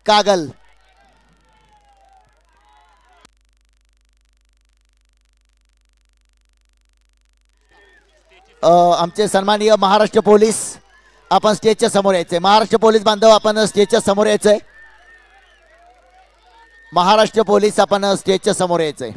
कागल. आमचे सन्माननीय महाराष्ट्र पोलीस आपण स्टेजच्या समोर यायचंय. महाराष्ट्र पोलीस बांधव आपण स्टेजच्या समोर यायचंय. महाराष्ट्र पोलीस आपण स्टेजच्या समोर यायचंय.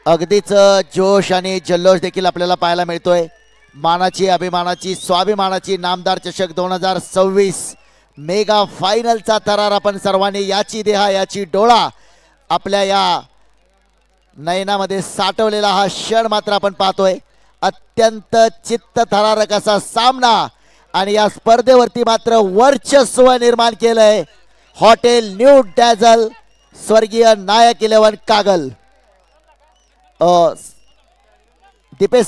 अगदीच जोश आणि जल्लोष देखील आपल्याला पाहायला मिळतोय. मानाची अभिमानाची स्वाभिमानाची नामदार चषक 2026 मेगा फायनलचा थरार आपण सर्वांनी याची देहा याची डोळा आपल्या या नयनामध्ये साठवलेला हा क्षण मात्र आपण पाहतोय. अत्यंत चित्तथरारक असा सामना आणि या स्पर्धेवरती मात्र वर्चस्व निर्माण केलंय हॉटेल न्यू डॅझल स्वर्गीय नायक 11 कागल. दीपेश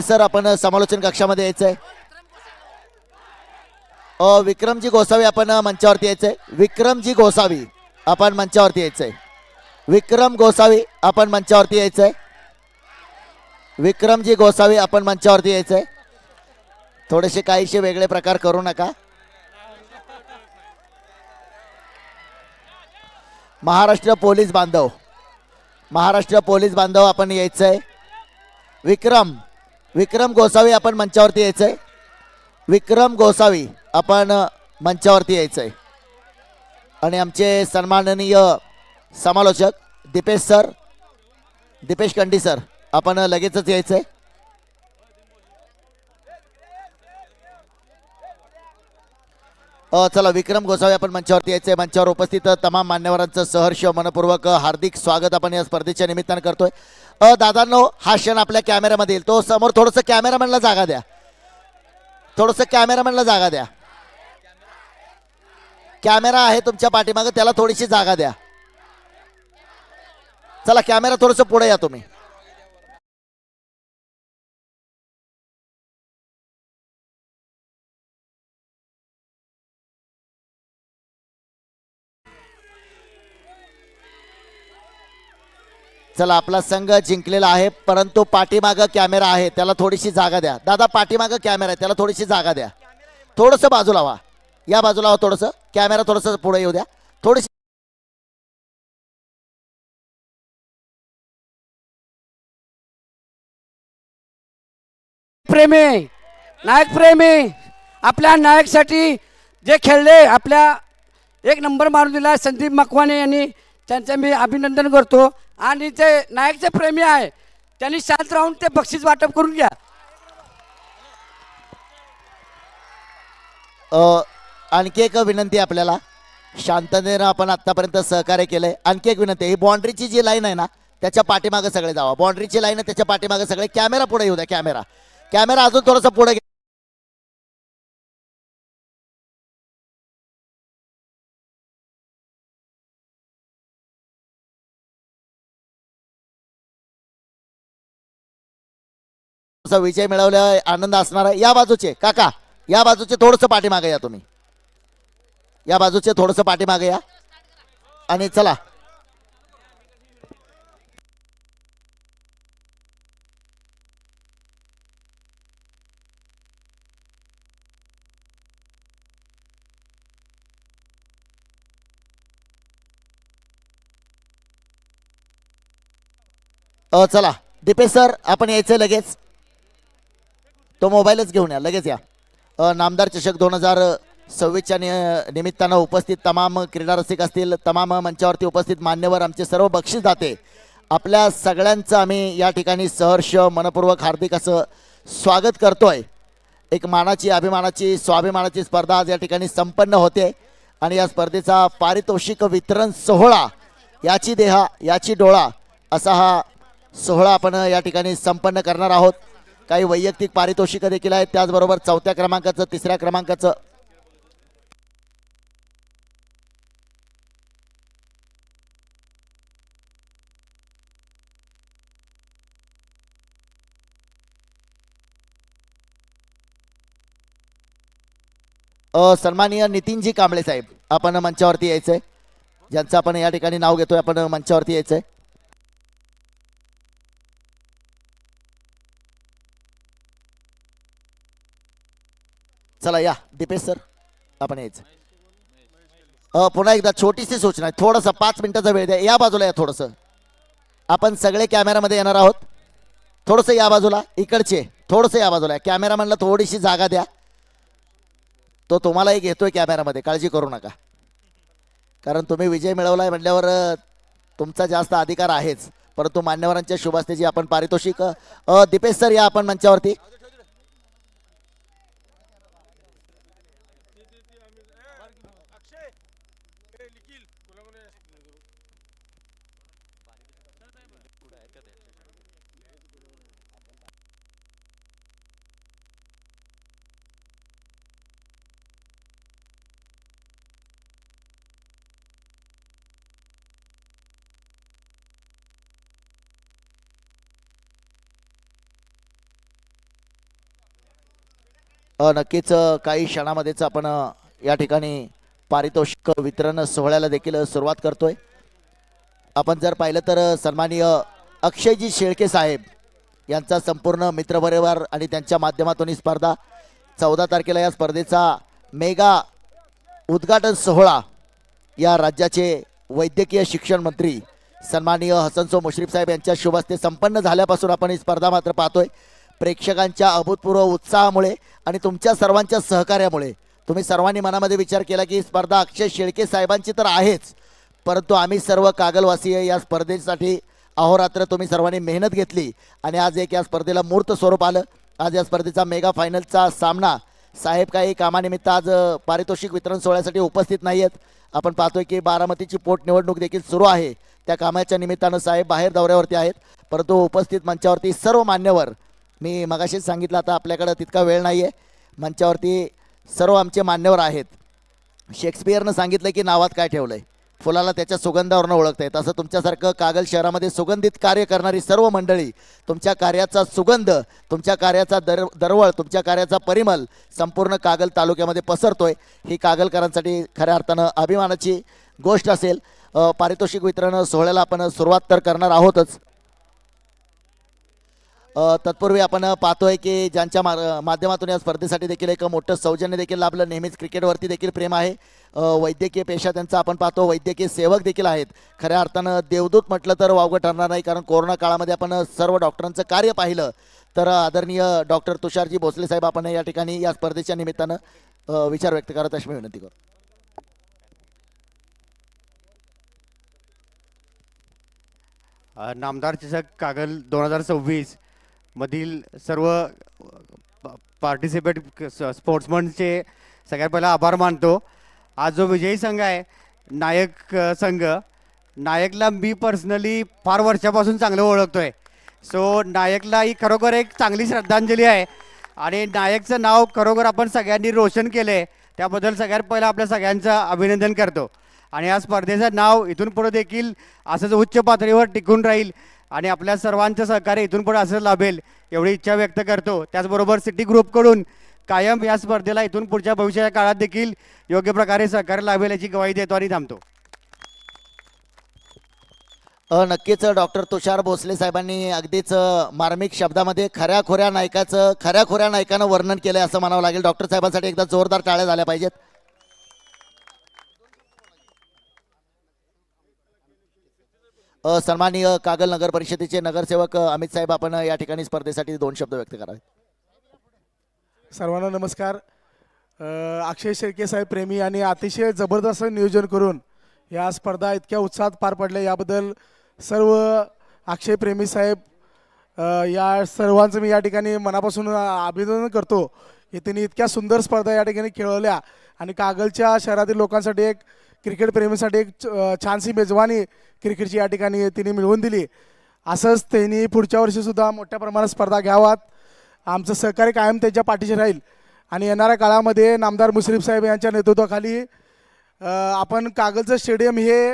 सर आपण समालोचन कक्षामध्ये यायचंय. विक्रमजी गोसावी आपण मंचावरती यायचंय. विक्रमजी गोसावी आपण मंचावरती यायचंय. विक्रम गोसावी आपण मंचावरती यायचंय. विक्रमजी गोसावी आपण मंचावरती यायचंय. थोडेसे काहीशे वेगळे प्रकार करू नका. महाराष्ट्र पोलीस बांधव आपण यायचंय. विक्रम गोसावी आपण मंचावरती यायचंय. विक्रम गोसावी आपण मंचावरती यायचंय. आणि आमचे सन्माननीय समालोचक दीपेश कंडी सर आपण लगेचच यायचंय. चला विक्रम गोसावी आपण मंचावरती यायचंय. मंचावर उपस्थित तमाम मान्यवरांचं सहर्ष मनपूर्वक हार्दिक स्वागत आपण या स्पर्धेच्या निमित्तानं करतोय. दादांनो हा क्षण आपल्या कॅमेऱ्यामध्ये येईल. तो समोर थोडंसं कॅमेरामॅनला जागा द्या. कॅमेरा आहे तुमच्या पाठीमागे त्याला थोडीशी जागा द्या. चला कॅमेरा थोडंसं पुढे या तुम्ही. चला आपला संघ जिंकलेला आहे परंतु पाठीमागं कॅमेरा आहे त्याला थोडीशी जागा द्या. दादा पाठीमागं कॅमेरा आहे त्याला थोडीशी जागा द्या. थोडंसं बाजूला व्हा. या बाजूला व्हा. थोडंसं कॅमेरा थोडंसं पुढे येऊ द्या. थोडीशी नायक प्रेमी आपल्या नायकसाठी जे खेळले आपल्या एक नंबर मारून दिला संदीप मकवाने यांनी त्यांचं मी अभिनंदन करतो. आणि जे नायकचे प्रेमी आहे त्यांनी शांत राहून ते बक्षीस वाटप करून घ्या. आणखी एक विनंती आपल्याला शांततेनं आपण आतापर्यंत सहकार्य केलंय. आणखी एक विनंती ही बाउंड्रीची जी लाईन आहे ना त्याच्या पाठीमागे सगळे जावा. बाउंड्रीची लाईन आहे त्याच्या पाठीमागे सगळे. कॅमेरा पुढे येऊ द्या. कॅमेरा अजून थोडंसं पुढे. विजय मिळवला आनंद असणार आहे. या बाजूचे काका या बाजूचे थोडंसं पाठीमागे या. तुम्ही या बाजूचे थोडंसं पाठीमागे या. आणि चला चला दीपेश सर आपण यायचं लगेच. तो मोबाईलच घेऊन या लगेच या. नामदार चषक 2026च्या निमित्तानं उपस्थित तमाम क्रीडा रसिक असतील तमाम मंचावरती उपस्थित मान्यवर आमचे सर्व बक्षीसदाते आपल्या सगळ्यांचं आम्ही या ठिकाणी सहर्ष मनपूर्वक हार्दिक असं स्वागत करतोय. एक मानाची अभिमानाची स्वाभिमानाची स्पर्धा आज या ठिकाणी संपन्न होते आणि या स्पर्धेचा पारितोषिक वितरण सोहळा याची देहा याची डोळा असा हा सोहळा आपण या ठिकाणी संपन्न करणार आहोत. काही वैयक्तिक पारितोषिक देखील आहेत. त्याचबरोबर 4थ्या क्रमांकाचं 3ऱ्या क्रमांकाचं सन्माननीय नितीनजी कांबळे साहेब आपण मंचावरती यायचंय, ज्यांचं आपण या ठिकाणी नाव घेतोय, आपण मंचावरती यायचंय. चला या दीपेश सर आपण यायचं. पुन्हा एकदा छोटीशी सूचना आहे, थोडंसं 5 मिनिटाचा वेळ द्या. या बाजूला या थोडंसं, आपण सगळे कॅमेरामध्ये येणार आहोत. थोडंसं या बाजूला, इकडचे थोडंसं या बाजूला. कॅमेरामॅनला थोडीशी जागा द्या, तो तुम्हालाही घेतोय कॅमेरामध्ये, काळजी करू नका. कारण तुम्ही विजय मिळवलाय म्हटल्यावर तुमचा जास्त अधिकार आहेच, परंतु मान्यवरांच्या शुभ हस्ते जी आपण पारितोषिक. दीपेश सर या आपण मंचावरती. नक्कीच काही क्षणामध्येच आपण या ठिकाणी पारितोषिक वितरण सोहळ्याला देखील सुरुवात करतोय. आपण जर पाहिलं तर सन्माननीय अक्षयजी शेळके साहेब यांचा संपूर्ण मित्रपरिवार आणि त्यांच्या माध्यमातून ही स्पर्धा 14 तारखेला या स्पर्धेचा मेगा उद्घाटन सोहळा या राज्याचे वैद्यकीय शिक्षण मंत्री सन्माननीय हसनसो मुश्रीफ साहेब यांच्या शुभ हस्ते संपन्न झाल्यापासून आपण ही स्पर्धा मात्र पाहतोय. प्रेक्षकांच्या अभूतपूर्व उत्साहामुळे आणि तुमच्या सर्वांच्या सहकार्यामुळे तुम्ही सर्वांनी मनामध्ये विचार केला की ही स्पर्धा अक्षय शेळके साहेबांची तर आहेच, परंतु आम्ही सर्व कागलवासीय या स्पर्धेसाठी अहोरात्र तुम्ही सर्वांनी मेहनत घेतली आणि आज एक या स्पर्धेला मूर्त स्वरूप आलं. आज या स्पर्धेचा मेगा फायनलचा सामना साहेब काही कामानिमित्त आज पारितोषिक वितरण सोहळ्यासाठी उपस्थित नाही आहेत. आपण पाहतोय की बारामतीची पोटनिवडणूक देखील सुरू आहे, त्या कामाच्या निमित्तानं साहेब बाहेर दौऱ्यावरती आहेत, परंतु उपस्थित मंचावरती सर्व मान्यवर, मी मगाशीच सांगितलं आता आपल्याकडं तितका वेळ नाही आहे, मंचावरती सर्व आमचे मान्यवर आहेत. शेक्सपियरनं सांगितलं की नावात काय ठेवलंय, फुलाला त्याच्या सुगंधावरनं ओळखता येतं. असं तुमच्यासारखं कागल शहरामध्ये सुगंधित कार्य करणारी सर्व मंडळी, तुमच्या कार्याचा सुगंध, तुमच्या कार्याचा दरवळ, तुमच्या कार्याचा परिमल संपूर्ण कागल तालुक्यामध्ये पसरतोय. ही कागलकरांसाठी खऱ्या अर्थानं अभिमानाची गोष्ट असेल. पारितोषिक वितरण सोहळ्याला आपण सुरुवात तर करणार आहोतच. तत्पूर्वी आपण पाहतोय की ज्यांच्या माध्यमातून या स्पर्धेसाठी देखील एक मोठं सौजन्य देखील लाभलं. नेहमीच क्रिकेटवरती देखील प्रेम आहे. वैद्यकीय पेशा त्यांचा आपण पाहतो, वैद्यकीय सेवक देखील आहेत. खऱ्या अर्थानं देवदूत म्हटलं तर वावगं ठरणार नाही, कारण कोरोना काळामध्ये आपण सर्व डॉक्टरांचं कार्य पाहिलं तर आदरणीय डॉक्टर तुषारजी भोसले साहेब आपण या ठिकाणी या स्पर्धेच्या निमित्तानं विचार व्यक्त करत अशी मी विनंती करतो. नामदार चषक कागल 2026 मधील सर्व पार्टिसिपेट स्पोर्ट्समनचे सगळ्यात पहिला आभार मानतो. आज जो विजयी संघ आहे नायक संघ, नायकला मी पर्सनली फार वर्षापासून चांगलं ओळखतोय. सो नायकला ही खरोखर एक चांगली श्रद्धांजली आहे आणि नायकचं नाव खरोखर आपण सगळ्यांनी रोशन केले, त्याबद्दल सगळ्यात पहिला आपल्या सगळ्यांचं अभिनंदन करतो. आणि या स्पर्धेचं नाव इथून पुढे देखील असंच उच्च पातळीवर टिकून राहील आणि आपल्या सर्वांचं सहकार्य इथून पुढे असं लाभेल एवढी इच्छा व्यक्त करतो. त्याचबरोबर सिटी ग्रुपकडून कायम या स्पर्धेला इथून पुढच्या भविष्याच्या काळात देखील योग्य प्रकारे सहकार्य लाभेल याची ग्वाही देतो आणि थांबतो. नक्कीच डॉक्टर तुषार भोसले साहेबांनी अगदीच मार्मिक शब्दामध्ये खऱ्याखुऱ्या नायकानं वर्णन केलंय असं म्हणावं लागेल. डॉक्टर साहेबांसाठी एकदा जोरदार टाळ्या झाल्या पाहिजेत. सन्माननीय कागल नगर परिषदेचे नगरसेवक अमित साहेब आपण या ठिकाणी स्पर्धेसाठी 2 शब्द व्यक्त करावे. सर्वांना नमस्कार. अक्षय शेळके साहेब प्रेमी आणि अतिशय जबरदस्त नियोजन करून या स्पर्धा इतक्या उत्साहात पार पडल्या, याबद्दल सर्व अक्षय प्रेमी साहेब या सर्वांचं मी या ठिकाणी मनापासून अभिनंदन करतो की त्यांनी इतक्या सुंदर स्पर्धा या ठिकाणी खेळवल्या आणि कागलच्या शहरातील लोकांसाठी एक क्रिकेट प्रेमीसाठी एक छानशी मेजवानी क्रिकेटची या ठिकाणी तिने मिळवून दिली. असंच त्यांनी पुढच्या वर्षीसुद्धा मोठ्या प्रमाणात स्पर्धा घ्यावात. आमचं सहकार्य कायम त्यांच्या पाठीशी राहील आणि येणाऱ्या काळामध्ये नामदार मुश्रीफ साहेब यांच्या नेतृत्वाखाली आपण कागलचं स्टेडियम हे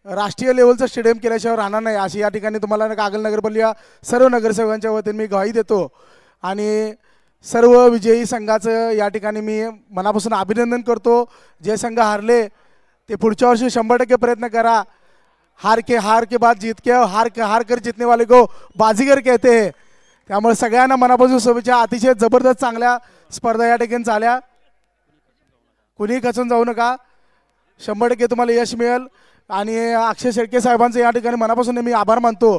राष्ट्रीय लेवलचं स्टेडियम केल्याशिवाय राहणार नाही अशी या ठिकाणी तुम्हाला कागल नगरपालिका सर्व नगरसेवकांच्या वतीने मी ग्वाही देतो. आणि सर्व विजयी संघाचं या ठिकाणी मी मनापासून अभिनंदन करतो. जे संघ हारले ते पुढच्या वर्षी 100% प्रयत्न करा. हार के बाद जीत के हार कर जितने वाले को बाजीगर कहते हैं. त्यामुळे सगळ्यांना मनापासून शुभेच्छा. अतिशय जबरदस्त चांगल्या स्पर्धा या ठिकाणी झाल्या. कुणीही खचून जाऊ नका. 100% तुम्हाला यश मिळेल. आणि अक्षय शेळके साहेबांचं या ठिकाणी मनापासून मी आभार मानतो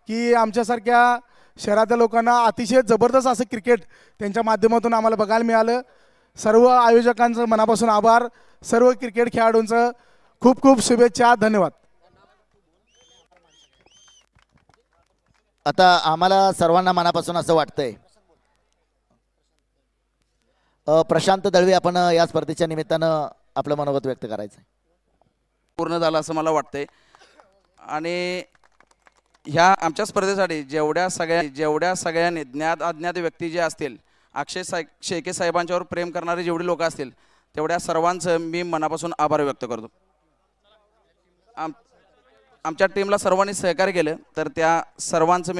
की आमच्यासारख्या शहरातल्या लोकांना अतिशय जबरदस्त असं क्रिकेट त्यांच्या माध्यमातून आम्हाला बघायला मिळालं. सर्व आयोजकांचं मनापासून आभार. सर्व क्रिकेट खेळाडूंचं खूप खूप शुभेच्छा. धन्यवाद. आता आम्हाला सर्वांना मनापासून असं वाटतंय प्रशांत दळवी आपण या स्पर्धेच्या निमित्तानं आपलं मनोगत व्यक्त करायचं. पूर्ण झालं असं मला वाटतंय. आणि ह्या आमच्या स्पर्धेसाठी जेवढ्या सगळ्यांनी ज्ञात अज्ञात व्यक्ती जे असतील, शेळके साहेबांच्यावर प्रेम करणारे जेवढे लोक असतील तेवढ्या सर्वांचं मी मनापासून आभार व्यक्त करतो. आमच्या टीमला सर्वांनी सहकार्य केलं तर त्या सर्वांचं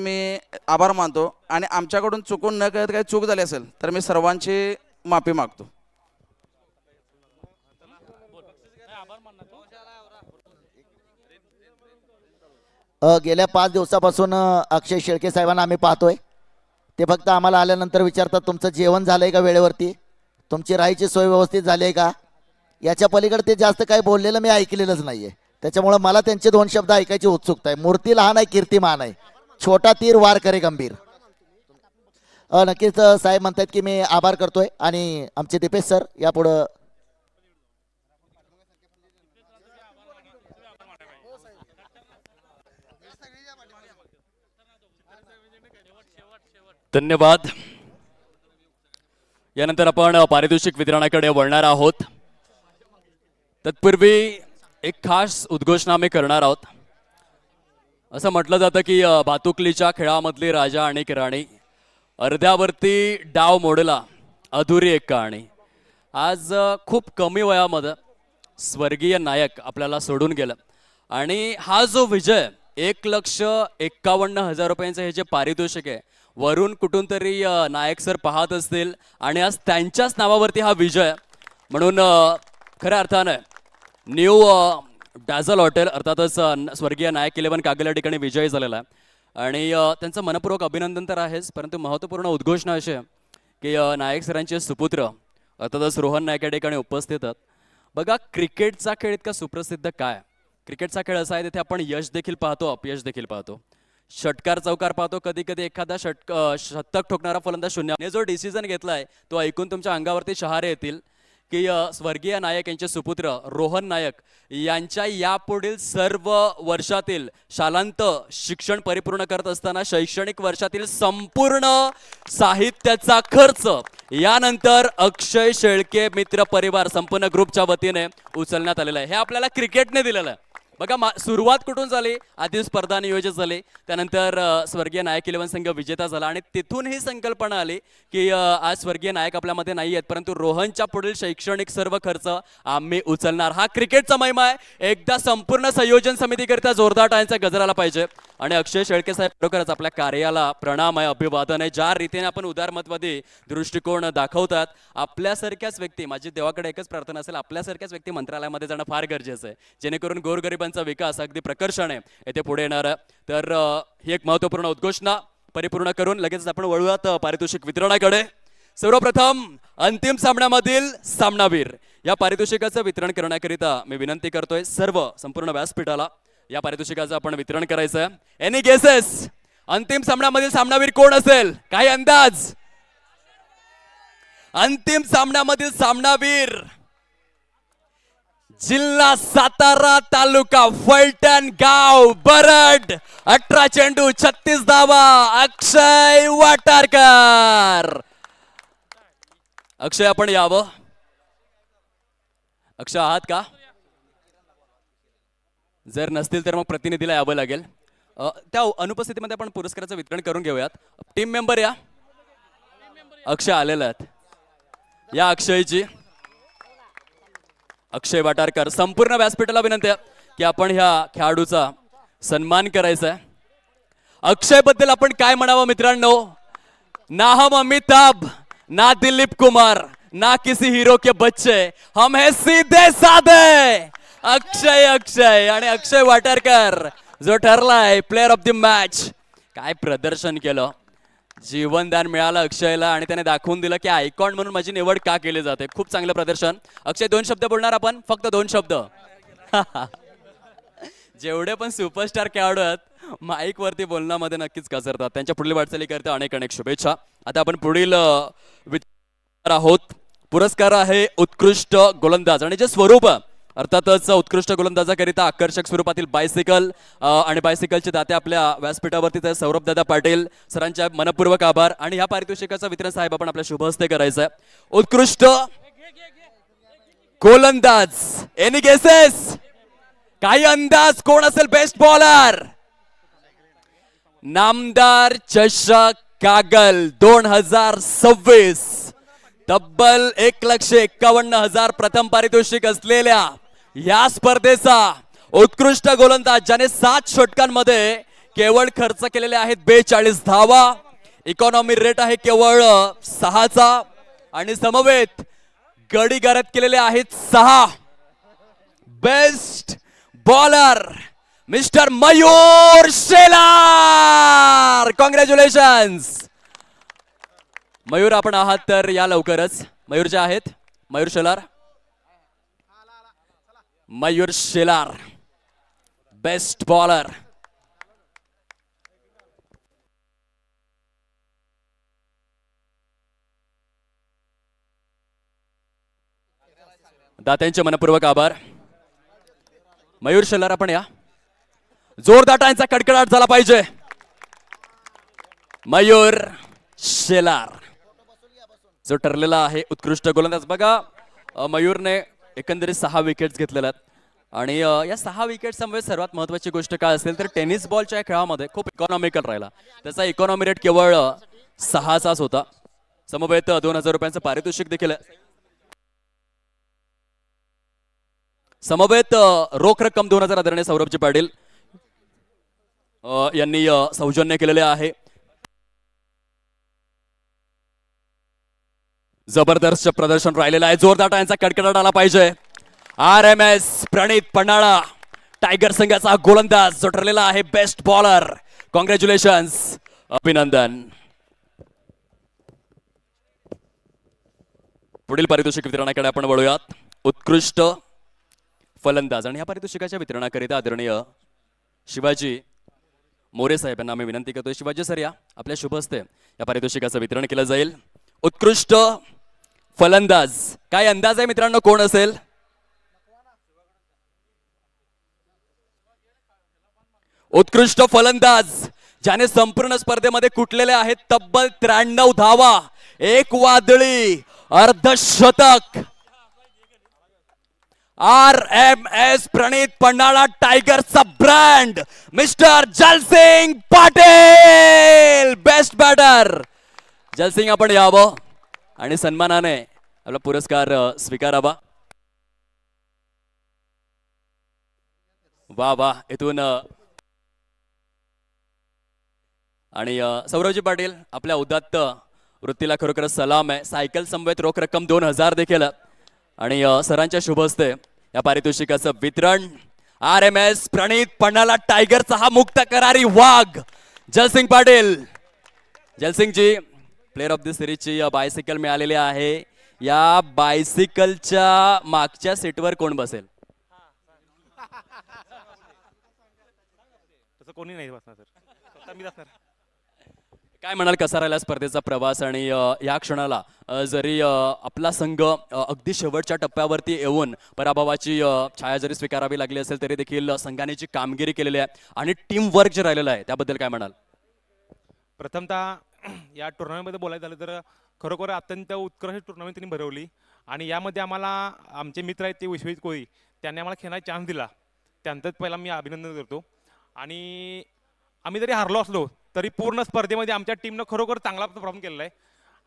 मी आभार मानतो. आणि आमच्याकडून चुकून न कळत काही चूक झाली असेल तर मी सर्वांची माफी मागतो. गेल्या 5 दिवसापासून अक्षय शेळके साहेबांना आम्ही पाहतोय. ते फक्त आम्हाला आल्यानंतर विचारतात तुमचं जेवण झालंय का वेळेवरती, तुमची राहायची सोय व्यवस्थित झाली आहे का. याच्या पलीकडे ते जास्त काही बोललेलं मी ऐकलेलंच नाहीये. त्याच्यामुळे मला त्यांचे 2 शब्द ऐकायची उत्सुकता आहे. मूर्ती लहान आहे, कीर्ती महान आहे. छोटा तीर वार करे गंभीर. नक्कीच साहेब म्हणतात की मी आभार करतोय. आणि आमचे दीपेश सर यापुढं धन्यवाद. यानंतर आपण पारितोषिक वितरणाकडे वळणार आहोत. तत्पूर्वी एक खास उद्घोषणा आम्ही करणार आहोत. असं म्हटलं जातं की भातुकलीच्या खेळामधली राजा आणि राणी, अर्ध्यावरती डाव मोडला, अधुरी एक कहाणी. आज खूप कमी वयामध्ये स्वर्गीय नायक आपल्याला सोडून गेलं. आणि हा जो विजय 1,51,000 रुपयांचं हे जे पारितोषिक आहे, वरून कुठून तरी नायक सर पाहत असतील आणि आज त्यांच्याच नावावरती हा विजय. म्हणून खऱ्या अर्थानं न्यू डॅझल हॉटेल अर्थातच स्वर्गीय नायक 11 कागल या ठिकाणी विजयी झालेला आहे. आणि त्यांचं मनपूर्वक अभिनंदन तर आहेच, परंतु महत्त्वपूर्ण उद्घोषणा अशी आहे की नायक सरांचे सुपुत्र अर्थातच रोहन नायक या ठिकाणी उपस्थित आहेत. बघा, क्रिकेटचा खेळ इतका सुप्रसिद्ध काय. क्रिकेटचा खेळ असा आहे तिथे आपण यश देखील पाहतो, अपयश देखील पाहतो, षटकार चौकार पाहतो, कधी कधी एखादा शतक ठोकणारा फलंदाज शून्य. जो डिसिजन घेतलाय तो ऐकून तुमच्या अंगावरती शहारे येतील की स्वर्गीय नायक यांचे सुपुत्र रोहन नायक यांच्या यापुढील सर्व वर्षातील शालांत शिक्षण परिपूर्ण करत असताना शैक्षणिक वर्षातील संपूर्ण साहित्याचा खर्च यानंतर अक्षय शेळके मित्र परिवार संपूर्ण ग्रुपच्या वतीने उचलण्यात आलेला आहे. हे आपल्याला क्रिकेटने दिलेलं आहे. बघा, सुरुवात कुठून झाली, आधी स्पर्धा नियोजित झाली, त्यानंतर स्वर्गीय नायक 11 संघ विजेता झाला आणि तिथून ही संकल्पना आली की आज स्वर्गीय नायक आपल्यामध्ये नाही आहेत, परंतु रोहनच्या पुढील शैक्षणिक सर्व खर्च आम्ही उचलणार. हा क्रिकेटचा महिमा आहे. एकदा संपूर्ण संयोजन समितीकरिता जोरदार टाळ्यांचा गजर आला पाहिजे. आणि अक्षय शेळके साहेब खरोखरच आपल्या कार्याला प्रणाम आहे, अभिवादन आहे. ज्या रीतीने आपण उदारमतवादी दृष्टिकोन दाखवतात, आपल्यासारख्याच व्यक्ती, माझी देवाकडे एकच प्रार्थना असेल, आपल्यासारख्याच व्यक्ती मंत्रालयामध्ये जाणं फार गरजेचं आहे, जेणेकरून गोरगरिबांचा विकास अगदी प्रकर्षाने येथे पुढे येणार आहे. तर ही एक महत्त्वपूर्ण उद्घोषणा परिपूर्ण करून लगेच आपण वळूयात पारितोषिक वितरणाकडे. सर्वप्रथम अंतिम सामन्यामधील सामनावीर या पारितोषिकाचं वितरण करण्याकरिता मी विनंती करतोय सर्व संपूर्ण व्यासपीठाला या पारितोषिकाचं आपण वितरण करायचं आहे. एनी गेसेस, अंतिम सामन्यामधील सामनावीर कोण असेल, काही अंदाज? अंतिम सामन्यामधील सामनावीर जिल्हा सातारा, तालुका फलटण, गाव बरड, 18 चेंडू 36 धावा, अक्षय वाटारकर. अक्षय, आपण यावं. अक्षय आहात का? जर नसतील तर मग प्रतिनिधीला यावं लागेल. त्या अनुपस्थितीमध्ये आपण पुरस्काराचं वितरण करून घेऊयात. टीम मेंबर या. अक्षय आलेला आहेत. या अक्षयची. अक्षय वाटारकर. संपूर्ण व्यासपीठाला विनंती आहे की आपण ह्या खेळाडूचा सन्मान करायचा आहे. अक्षय बद्दल आपण काय म्हणावं मित्रांनो? ना हम अमिताभ, ना दिलीप कुमार, ना किसी हीरो के बच्चे, हम है सीधे साधे अक्षय. अक्षय आणि अक्षय वाटेकर जो ठरलाय प्लेअर ऑफ द मॅच. काय प्रदर्शन केलं, जीवनदान मिळालं अक्षयला आणि त्याने दाखवून दिलं की आयकॉन म्हणून माझी निवड का केली जाते. खूप चांगलं प्रदर्शन. अक्षय 2 शब्द बोलणार आपण, फक्त 2 शब्द. जेवढे पण सुपरस्टार खेळाडू आहेत माईक वरती बोलण्यामध्ये नक्कीच कसरतात. त्यांच्या पुढील वाटचाली करता अनेक अनेक शुभेच्छा. आता आपण पुढील आहोत. पुरस्कार आहे उत्कृष्ट गोलंदाज आणि जे स्वरूप अर्थातच उत्कृष्ट गोलंदाजाकरिता आकर्षक स्वरूपातील बायसिकल आणि बायसिकलचे दाते आपल्या व्यासपीठावरतीच आहे सौरभ दादा पाटील सरांच्या मनपूर्वक आभार. आणि ह्या पारितोषिकाचं वितरण साहेब आपण आपल्या शुभ हस्ते करायचं आहे. उत्कृष्ट गोलंदाज, एनी गेसेस? काही अंदाज कोण असेल बेस्ट बॉलर? नामदार चषक कागल 2026 तब्बल 1,51,000 प्रथम पारितोषिक असलेल्या या स्पर्धेचा उत्कृष्ट गोलंदाज ज्याने 7 षटकांमध्ये केवळ खर्च केलेले आहेत 42 धावा. इकॉनॉमी रेट आहे केवळ 6चा आणि समवेत गडी गारद केलेले आहेत 6. Best bowler mister Mayur Shelar. Congratulations Mayur, आपण आहात तर या लवकरच. मयूर जे आहेत, मयूर शेलार, मयूर शेलार बेस्ट बॉलर. दात्यांचे मनपूर्वक आभार. मयूर शेलार आपण या. जोरदार टाळ्यांचा कडकडाट झाला पाहिजे. मयूर शेलार जो ठरलेला आहे उत्कृष्ट गोलंदाज. बघा मयूरने एकंदरीत 6 विकेट्स घेतलेल्या आहेत आणि या 6 विकेट्समुळे सर्वात महत्वाची गोष्ट काय असेल तर टेनिस बॉलच्या खेळामध्ये खूप इकॉनॉमिकल राहिला. त्याचा इकॉनॉमी रेट केवळ 6चाच होता. समवेत 2,000 रुपयांचं पारितोषिक देखील आहे. समवेत रोख रक्कम 2,000 आदरणीय सौरभजी पाटील यांनी सौजन्य केलेले आहे. जबरदस्त प्रदर्शन राहिलेलं आहे. जोरदार टाळ्यांचा कडकडाट आला पाहिजे. RMS प्रणित पन्हाळा टायगर संघाचा गोलंदाज जो ठरलेला आहे बेस्ट बॉलर. कॉंग्रॅच्युलेशन्स, अभिनंदन. पुढील पारितोषिक वितरणाकडे आपण वळूयात. उत्कृष्ट फलंदाज आणि या पारितोषिकाच्या वितरणाकरिता आदरणीय शिवाजी मोरे साहेब यांना आम्ही विनंती करतोय. शिवाजी सर या, आपल्या शुभ हस्ते या पारितोषिकाचं वितरण केलं जाईल. उत्कृष्ट फलंदाज, काय अंदाज आहे मित्रांनो कोण असेल? उत्कृष्ट फलंदाज ज्याने संपूर्ण स्पर्धेमध्ये कुटलेले आहेत तब्बल 93 धावा, 1 वादळी, अर्धशतक. RMS प्रणित पन्हाळा टायगरचा brand mister Jalsing Patil best batter. Jalsing आपण यावं आणि सन्मानाने आपला पुरस्कार स्वीकारावा. वा वा, इथून आणि सौरभजी पाटील आपल्या उदात्त वृत्तीला खरोखरच सलाम आहे. सायकल समवेत रोख रक्कम 2,000 देखील आणि सरांच्या शुभ हस्ते या पारितोषिकाचं वितरण. RMS प्रणित पन्हाळा टायगरचा हा मुक्त करारी वाघ Jalsing Patil. Jalsingji player of the सिरीजची बायसिकल मिळालेली आहे. या बायसिकलच्या मागच्या सीटवर कोण बसेल? तसं कोणी नाही बसणार सर, स्वतः मी बसणार. काय म्हणाल, कसा राहिला स्पर्धेचा प्रवास आणि या क्षणाला जरी आपला संघ अगदी शेवटच्या टप्प्यावरती येऊन पराभवाची छाया जरी स्वीकारावी लागली असेल तरी देखील संघाने जी कामगिरी केलेली आहे आणि टीम वर्क जे राहिलेलं आहे त्याबद्दल काय म्हणाल? प्रथमतः या टुर्नामेंटमध्ये बोलायचं झालं तर खरोखर अत्यंत उत्कृष्ट टुर्नामेंट त्यांनी भरवली आणि यामध्ये आम्हाला आमचे मित्र आहेत ते विश्वजित कोळी त्यांनी आम्हाला खेळायला चान्स दिला. त्यांचंच पहिला मी अभिनंदन करतो. आणि आम्ही जरी हारलो असलो तरी पूर्ण स्पर्धेमध्ये आमच्या टीमनं खरोखर चांगला परफॉर्म केलेला आहे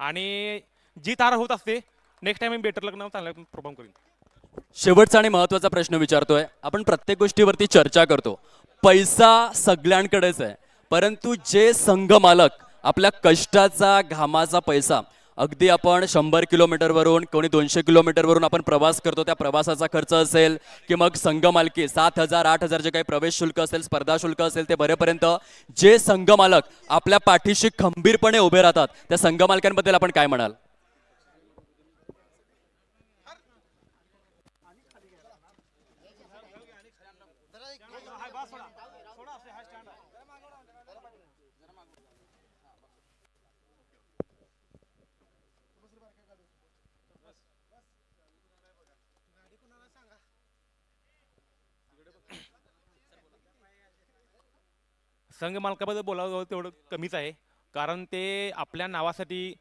आणि जीत हार होत असते. नेक्स्ट टाइम मी बेटर लग्न चांगला परफॉर्म करीन. शेवटचा आणि महत्त्वाचा प्रश्न विचारतोय. आपण प्रत्येक गोष्टीवरती चर्चा करतो, पैसा सगळ्यांकडेच आहे परंतु जे संघ मालक आपल्या कष्टाचा घामाचा पैसा अगदी आपण 100 किलोमीटरवरून कोणी 200 किलोमीटरवरून आपण प्रवास करतो, त्या प्रवासाचा खर्च असेल की मग संघ मालकी 7,000 8,000 जे काही प्रवेश शुल्क असेल, स्पर्धा शुल्क असेल, ते भरेपर्यंत जे संघ मालक आपल्या पाठीशी खंबीरपणे उभे राहतात, त्या संघ मालकांबद्दल आपण काय म्हणाल? संघ मालकाबद्दल बोलावं तेवढं कमीच आहे, कारण ते आपल्या नावासाठी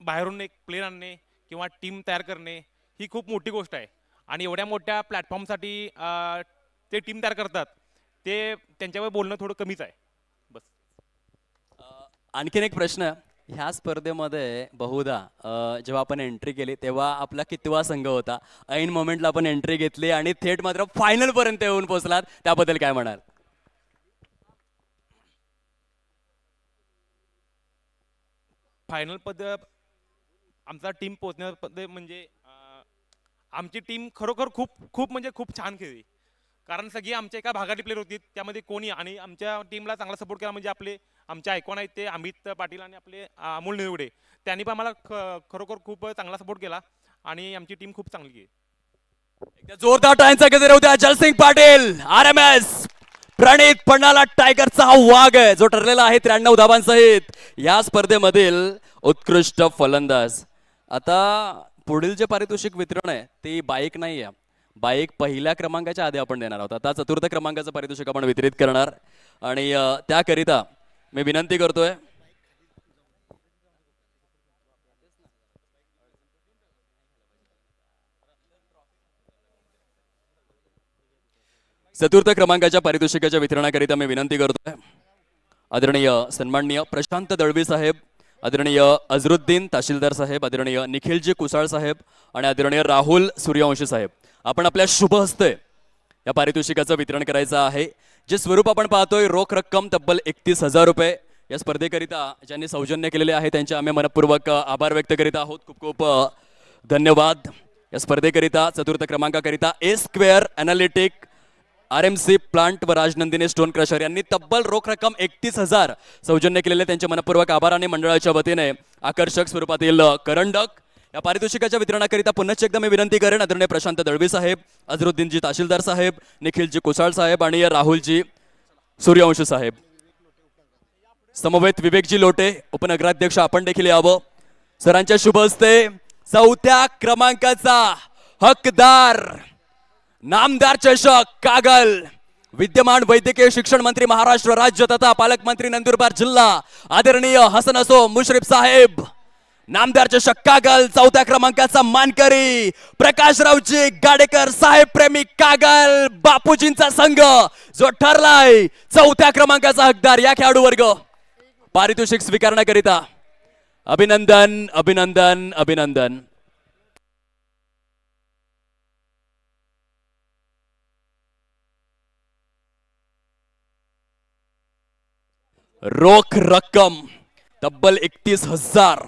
बाहेरून एक प्लेअर आणणे किंवा टीम तयार करणे ही खूप मोठी गोष्ट आहे. आणि एवढ्या मोठ्या प्लॅटफॉर्मसाठी ते टीम तयार करतात, ते त्यांच्यावर बोलणं थोडं कमीच आहे. बस. आणखीन एक प्रश्न, ह्या स्पर्धेमध्ये बहुधा जेव्हा आपण एंट्री केली तेव्हा आपला कितवा संघ होता? ऐन मोमेंटला आपण एंट्री घेतली आणि थेट मात्र फायनल पर्यंत येऊन पोहोचलात, त्याबद्दल काय म्हणाल? फायनल आमचा टीम पोहोचण्यामध्ये म्हणजे आमची टीम खरोखर खूप खूप म्हणजे खूप छान खेळली, कारण सगळी आमच्या एका भागातली प्लेअर होती, त्यामध्ये कोणी आणि आमच्या टीमला चांगला सपोर्ट केला म्हणजे आमचे आयकॉन आहेत ते अमित पाटील आणि आपले अमोल निवडे, त्यांनी पण आम्हाला खरोखर खूप चांगला सपोर्ट केला आणि आमची टीम खूप चांगली आहे. जोरदार टाळ्यांचा गजर होत्या. जलसिंग पाटील, RMS प्रणित पन्नाला टायगरचा हा वाघ आहे, जो ठरलेला आहे 93 धावांसहित या स्पर्धेमधील उत्कृष्ट फलंदाज. आता पुढील जे पारितोषिक वितरण आहे ते बाईक नाही आहे, बाईक पहिल्या क्रमांकाच्या आधी आपण देणार आहोत. आता चतुर्थ क्रमांकाचं पारितोषिक आपण वितरित करणार आणि त्याकरिता मी विनंती करतोय चतुर्थ क्रमांकाच्या पारितोषिकाच्या वितरणाकरिता मी विनंती करतोय आदरणीय सन्माननीय प्रशांत दळवी साहेब, आदरणीय अझरुद्दीन तहसीलदार साहेब, आदरणीय निखिलजी कुसाळ साहेब आणि आदरणीय राहुल सूर्यवंशी साहेब, आपण आपल्या शुभ हस्ते या पारितोषिकाचं वितरण करायचं आहे. जे स्वरूप आपण पाहतोय रोख रक्कम तब्बल 31,000 रुपये. या स्पर्धेकरिता ज्यांनी सौजन्य केलेले आहे त्यांचे आम्ही मनपूर्वक आभार व्यक्त करीत आहोत. खूप खूप धन्यवाद. या स्पर्धेकरिता चतुर्थ क्रमांकाकरिता A² एनालिटिक, RMC प्लांट व राजनंदिनी स्टोन क्रशर यांनी तब्बल रोख रक्कम 31,000 सौजन्य केलेले, त्यांचे मनपूर्वक आभार. आणि मंडळाच्या वतीने आकर्षक स्वरूपातील करंडक. या पारितोषिकाच्या वितरणाकरिता पुन्हा एकदा मी विनंती करेन आदरणीय प्रशांत दळवी साहेब, अझरुद्दीनजी तहसीलदार साहेब, निखिलजी कुसाळ साहेब आणि राहुलजी सूर्यवंशी साहेब. समवेत विवेकजी लोटे उपनगराध्यक्ष आपण देखील यावं. सरांच्या शुभ हस्ते चौथ्या क्रमांकाचा हकदार नामदार चषक कागल विद्यमान वैद्यकीय शिक्षण मंत्री महाराष्ट्र राज्य तथा पालकमंत्री नंदुरबार जिल्हा आदरणीय हसन असो मुश्रीफ साहेब. नामदार चषक कागल चौथ्या क्रमांकाचा मानकरी प्रकाशरावजी गाडेकर साहेब प्रेमी कागल बापूजींचा संघ, जो ठरलाय चौथ्या क्रमांकाचा हकदार. या खेळाडू वर्ग पारितोषिक स्वीकारण्याकरिता अभिनंदन अभिनंदन अभिनंदन. रोख रक्कम तब्बल 31,000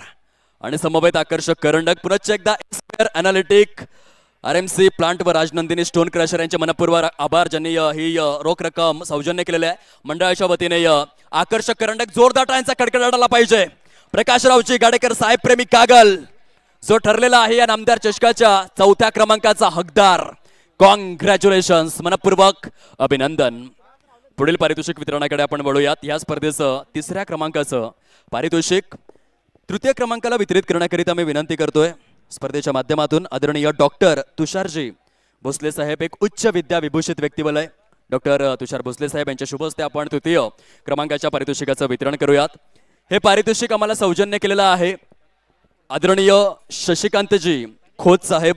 आणि समवेत आकर्षक करंडक. पुन्हा एकदा A² एनालिटिक, RMC प्लांट व राजनंदिनी स्टोन क्रशर यांचे मनपूर्वक आभार, ज्यांनी ही रोख रक्कम सौजन्य केलेले आहे. मंडळाच्या वतीने आकर्षक करंडक. जोरदार टाळ्यांचा कडकडाट पाहिजे. प्रकाशरावजी गाडेकर साहेब प्रेमी कागल, जो ठरलेला आहे या नामदार चषकाच्या चौथ्या क्रमांकाचा हकदार. कॉंग्रॅच्युलेशन्स, मनपूर्वक अभिनंदन. पुढील पारितोषिक वितरणाकडे आपण वळूयात. या स्पर्धेचं तिसऱ्या क्रमांकाचं पारितोषिक तृतीय क्रमांकाला वितरित करण्याकरिता मी विनंती करतोय स्पर्धेच्या माध्यमातून आदरणीय डॉक्टर तुषारजी भोसले साहेब, एक उच्च विद्या विभूषित व्यक्तिमत्व डॉक्टर तुषार भोसले साहेब यांच्या शुभ हस्ते आपण तृतीय क्रमांकाच्या पारितोषिकाचं वितरण करूयात. हे पारितोषिक आम्हाला सौजन्य केलेलं आहे आदरणीय शशिकांतजी खोत साहेब.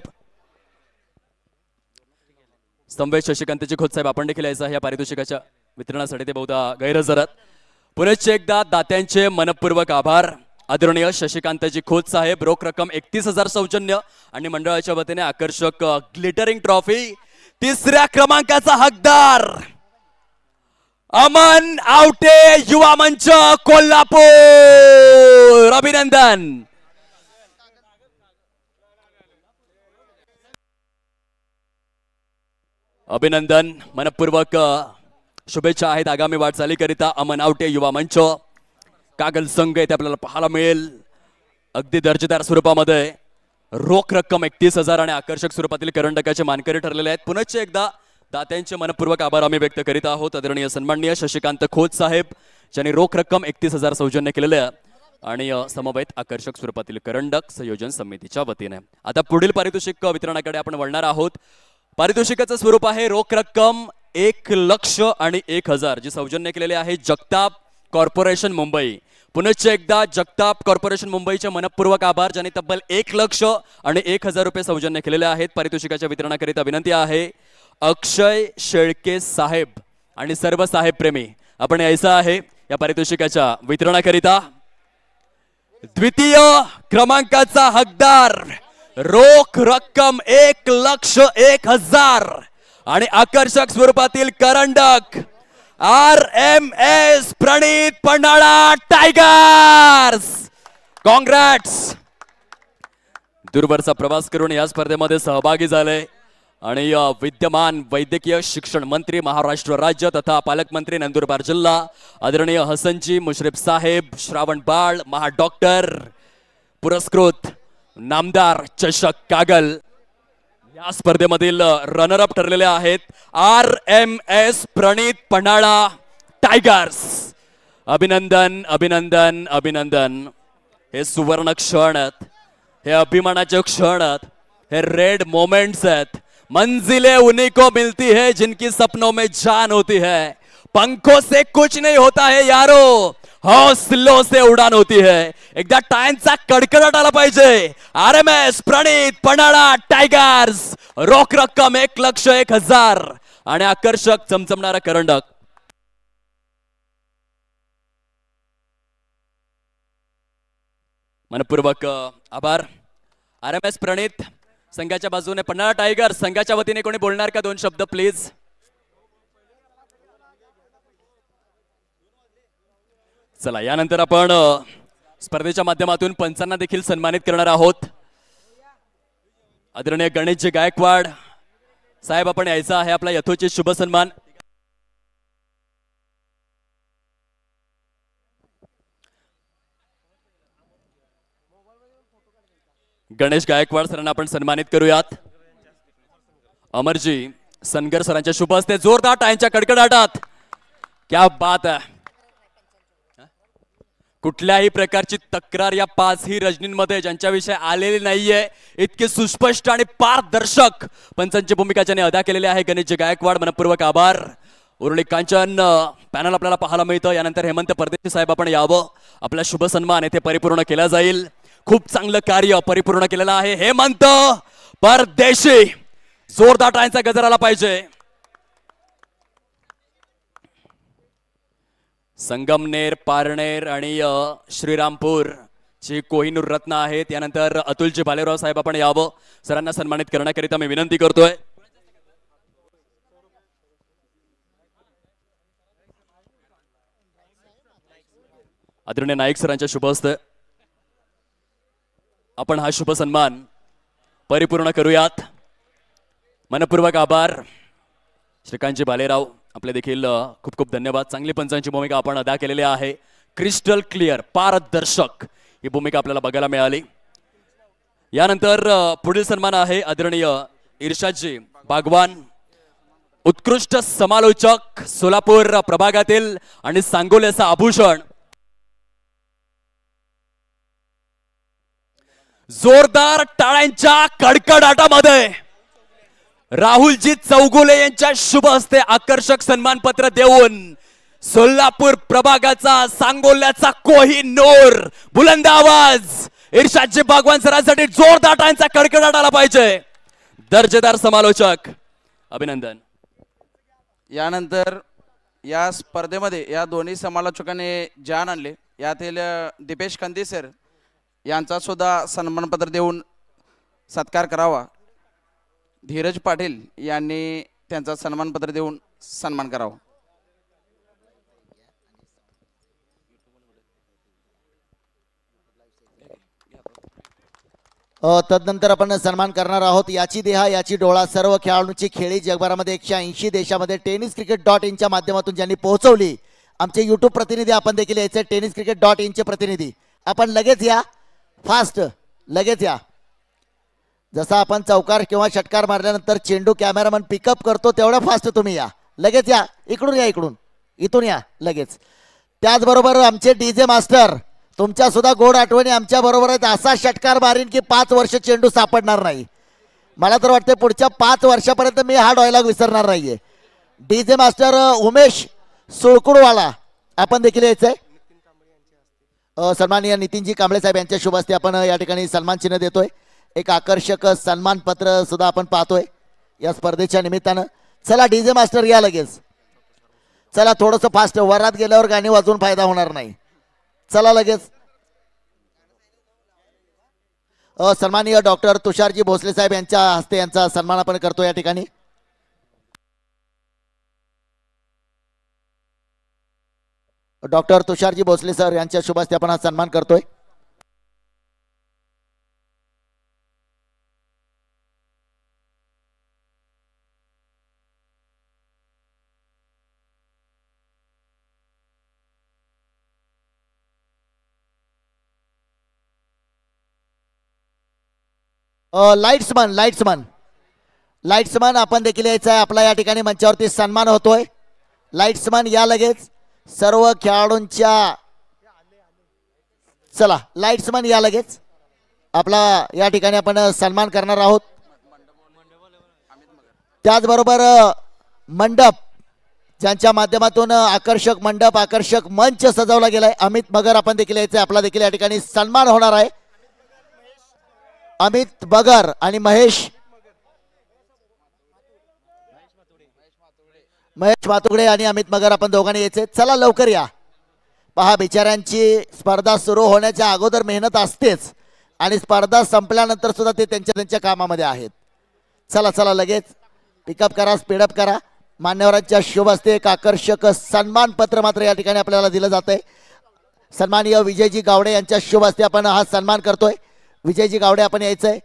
स्तंभ शशिकांतजी खोत साहेब आपण देखील यायचं आहे या पारितोषिकाच्या वितरणासाठी, ते बहुधा गैरहजर आहेत. पुनश्च एकदा दात्यांचे मनपूर्वक आभार. आदरणीय शशिकांतजी खोत साहेब, रोख रक्कम 31,000 सौजन्य आणि मंडळाच्या वतीने आकर्षक ग्लिटरिंग ट्रॉफी. तिसऱ्या क्रमांकाचा हकदार अमन आवटे युवा मंच कोल्हापूर, अभिनंदन. अभिनंदन, मनपूर्वक शुभेच्छा आहेत आगामी वाटचालीकरिता. अमन आवटे युवा मंच कागल संघ येथे आपल्याला पाहायला मिळेल अगदी दर्जेदार स्वरूपामध्ये. रोख रक्कम 31,000 आणि आकर्षक स्वरूपातील करंडकाचे मानकरी ठरलेले आहेत. पुनश्च एकदा दात्यांचे मनपूर्वक आभार आम्ही व्यक्त करीत आहोत. आदरणीय सन्माननीय शशिकांत खोत साहेब ज्यांनी रोख रक्कम 31,000 सौजन्य केलेले आहे आणि समवेत आकर्षक स्वरूपातील करंडक संयोजन समितीच्या वतीने. आता पुढील पारितोषिक वितरणाकडे आपण वळणार आहोत. पारितोषिकाचं स्वरूप आहे रोख रक्कम 1,00,000 आणि 1,000 जी सौजन्य केलेले आहे जगताप कॉर्पोरेशन मुंबई. पुनश्च एकदा जगताप कॉर्पोरेशन मुंबईचे मनपूर्वक आभार ज्यांनी तब्बल 1,00,000 आणि 1,000 रुपये सौजन्य केलेले आहेत. पारितोषिकाच्या वितरणाकरिता विनंती आहे अक्षय शेळके साहेब आणि सर्व साहेब प्रेमी आपण यायचं आहे या पारितोषिकाच्या वितरणाकरिता. द्वितीय क्रमांकाचा हकदार रोख रक्कम 1,01,000 आणि आकर्षक स्वरूपातील करंडक RMS Pranit Panhala tigers. Congrats. दूरवरचा प्रवास करून या स्पर्धेमध्ये सहभागी झाले आणि विद्यमान वैद्यकीय शिक्षण मंत्री महाराष्ट्र राज्य तथा पालकमंत्री नंदुरबार जिल्हा आदरणीय हसनजी मुश्रीफ साहेब, श्रावण बाळ महाडॉक्टर, पुरस्कृत नामदार चषक कागल या स्पर्धेमधील रनरअप ठरलेले आहेत RMS प्रणित पन्हाळा टायगर्स. अभिनंदन अभिनंदन अभिनंदन. हे सुवर्ण क्षण आहेत, हे अभिमानाचे क्षण आहेत, हे रेड मोमेंट्स आहेत. मंजिलें उन्हीं को मिलती है जिनकी सपनों में जान होती है. पंखों से कुछ नहीं होता है यारो, हौसलों से उड़ान होती है. एकदा टाळ्यांचा कडकडाट आला पाहिजे. RMS Pranit Panhala tigers. रोख रक्कम 1,01,000 आणि आकर्षक चमचमणारा करंडक. मनपूर्वक आभार. RMS प्रणित संघाच्या बाजूने पन्हाळा टायगर संघाच्या वतीने कोणी बोलणार का 2 शब्द प्लीज. चला यानंतर आपण स्पर्धेच्या माध्यमातून पंचांना देखील सन्मानित करणार आहोत. आदरणीय गणेशजी गायकवाड साहेब आपण यायचं आहे आपला यथोचित शुभ सन्मान. गणेश गायकवाड सरांना आपण सन्मानित करूयात. अमरजी सनगर सरांच्या शुभ हस्ते जोरदार टाळ्यांच्या कडकडाटात. क्या बात आहे. कुठल्याही प्रकारची तक्रार या 5ही रजनींमध्ये ज्यांच्याविषयी आलेली नाहीये. इतके सुस्पष्ट आणि पारदर्शक पंचांची भूमिका ज्याने अदा केलेली आहे गणेशजी गायकवाड मनपूर्वक आभार. उर्ली कांचन पॅनल आपल्याला पाहायला मिळतं. यानंतर हेमंत परदेशी साहेब आपण यावं. आपला शुभ सन्मान येथे परिपूर्ण केला जाईल. खूप चांगलं कार्य परिपूर्ण केलेलं आहे हेमंत परदेशी. जोरदार टाळ्यांचा गजर आला पाहिजे. संगमनेर, पारनेर आणि श्रीरामपूर ची कोहिनूर रत्न आहेत. यानंतर अतुलजी भालेराव साहेब आपण यावं. सरांना सन्मानित करण्याकरिता मी विनंती करतोय. आदरणीय नाईक सरांच्या शुभ हस्ते आपण हा शुभ सन्मान परिपूर्ण करूयात. मनपूर्वक आभार. श्रीकांतजी भालेराव आपले देखील खूप खूप धन्यवाद. चांगली पंचांची भूमिका आपण अदा केलेली आहे. क्रिस्टल क्लिअर पारदर्शक ही भूमिका आपल्याला बघायला मिळाली. यानंतर पुढील सन्मान आहे आदरणीय इर्शादजी बागवान, उत्कृष्ट समालोचक सोलापूर प्रभागातील आणि सांगोल्याचा आभूषण. जोरदार टाळ्यांच्या कडकडाटामध्ये राहुलजी चौगुले यांच्या शुभ हस्ते आकर्षक सन्मानपत्र देऊन सोलापूर प्रभागाचा सांगोल्याचा कोहिनूर. बुलंद आवाज इर्शादजी बागवान सरांसाठी जोरदार टाळ्यांचा कडकडाट आला पाहिजे. दर्जेदार समालोचक अभिनंदन. यानंतर या स्पर्धेमध्ये या दोन्ही समालोचकांनी जान आणले. यातील दीपेश कंदी सर यांचा सुद्धा सन्मानपत्र देऊन सत्कार करावा. धीरज पाटील यांनी त्यांचा सन्मानपत्र देऊन सन्मान करावा. तदनंतर आपण सन्मान करणार आहोत याची देहा याची डोळा सर्व खेळाडूंची खेळी जगभरामध्ये 180 देशामध्ये tenniscricket.in माध्यमातून ज्यांनी पोहोचवली. आमचे यूट्यूब प्रतिनिधी आपण देखील यायचे tenniscricket.in प्रतिनिधी. आपण लगेच या, फास्ट लगेच या. जसा आपण चौकार किंवा षटकार मारल्यानंतर चेंडू कॅमेरामन पिकअप करतो तेवढं फास्ट तुम्ही या, लगेच या, इकडून या, इथून या लगेच. त्याचबरोबर आमचे डीजे मास्टर, तुमच्या सुद्धा गोड आठवणी आमच्या बरोबर आहेत. असा षटकार मारीन की 5 वर्ष चेंडू सापडणार नाही. मला तर वाटतं पुढच्या 5 वर्षापर्यंत मी हा डायलॉग विसरणार नाहीये. डीजे मास्टर उमेश सुळकुडवाला आपण देखील यायचंय. सन्माननीय नितीनजी कांबळे साहेब यांच्या शुभ हस्ते आपण या ठिकाणी सन्मान चिन्ह देतोय. एक आकर्षक सन्मान पत्र सुद्धा आपण पाहतोय या स्पर्धेच्या निमित्तानं. चला डीजे मास्टर या लगेच. चला थोडंसं फास्ट, वरात गेल्यावर गाणी वाजवून फायदा होणार नाही. चला लगेच. सन्माननीय डॉक्टर तुषारजी भोसले साहेब यांच्या हस्ते यांचा सन्मान आपण करतो या ठिकाणी. डॉक्टर तुषारजी भोसले सर यांच्या शुभ हस्ते आपण हा सन्मान करतोय. लाईट्समन आपण देखील यायचं आहे. आपला या ठिकाणी मंचावरती सन्मान होतोय. लाईट्समन या लगेच. सर्व खेळाडूंच्या चला लाईट्समन या लगेच. आपला या ठिकाणी आपण सन्मान करणार आहोत. त्याचबरोबर मंडप ज्यांच्या माध्यमातून आकर्षक मंडप आकर्षक मंच सजवला गेलाय, अमित मगर आपण देखील यायचं. आपला देखील या ठिकाणी सन्मान होणार आहे. अमित बगर आणि महेश मातुगडे आणि अमित मगर आपण दोघांनी यायचे. चला लवकर या. पहा बिचाऱ्यांची स्पर्धा सुरू होण्याच्या अगोदर मेहनत असतेच आणि स्पर्धा संपल्यानंतर सुद्धा ते त्यांच्या कामामध्ये आहेत. चला चला लगेच पिकअप करा, स्पीडअप करा. मान्यवरांच्या शुभ हस्ते एक आकर्षक सन्मान पत्र मात्र या ठिकाणी आपल्याला दिलं जात आहे. सन्माननीय विजयजी गावडे यांच्या शुभ हस्ते आपण हा सन्मान करतोय. विजयजी गावडे आपण यायचंय.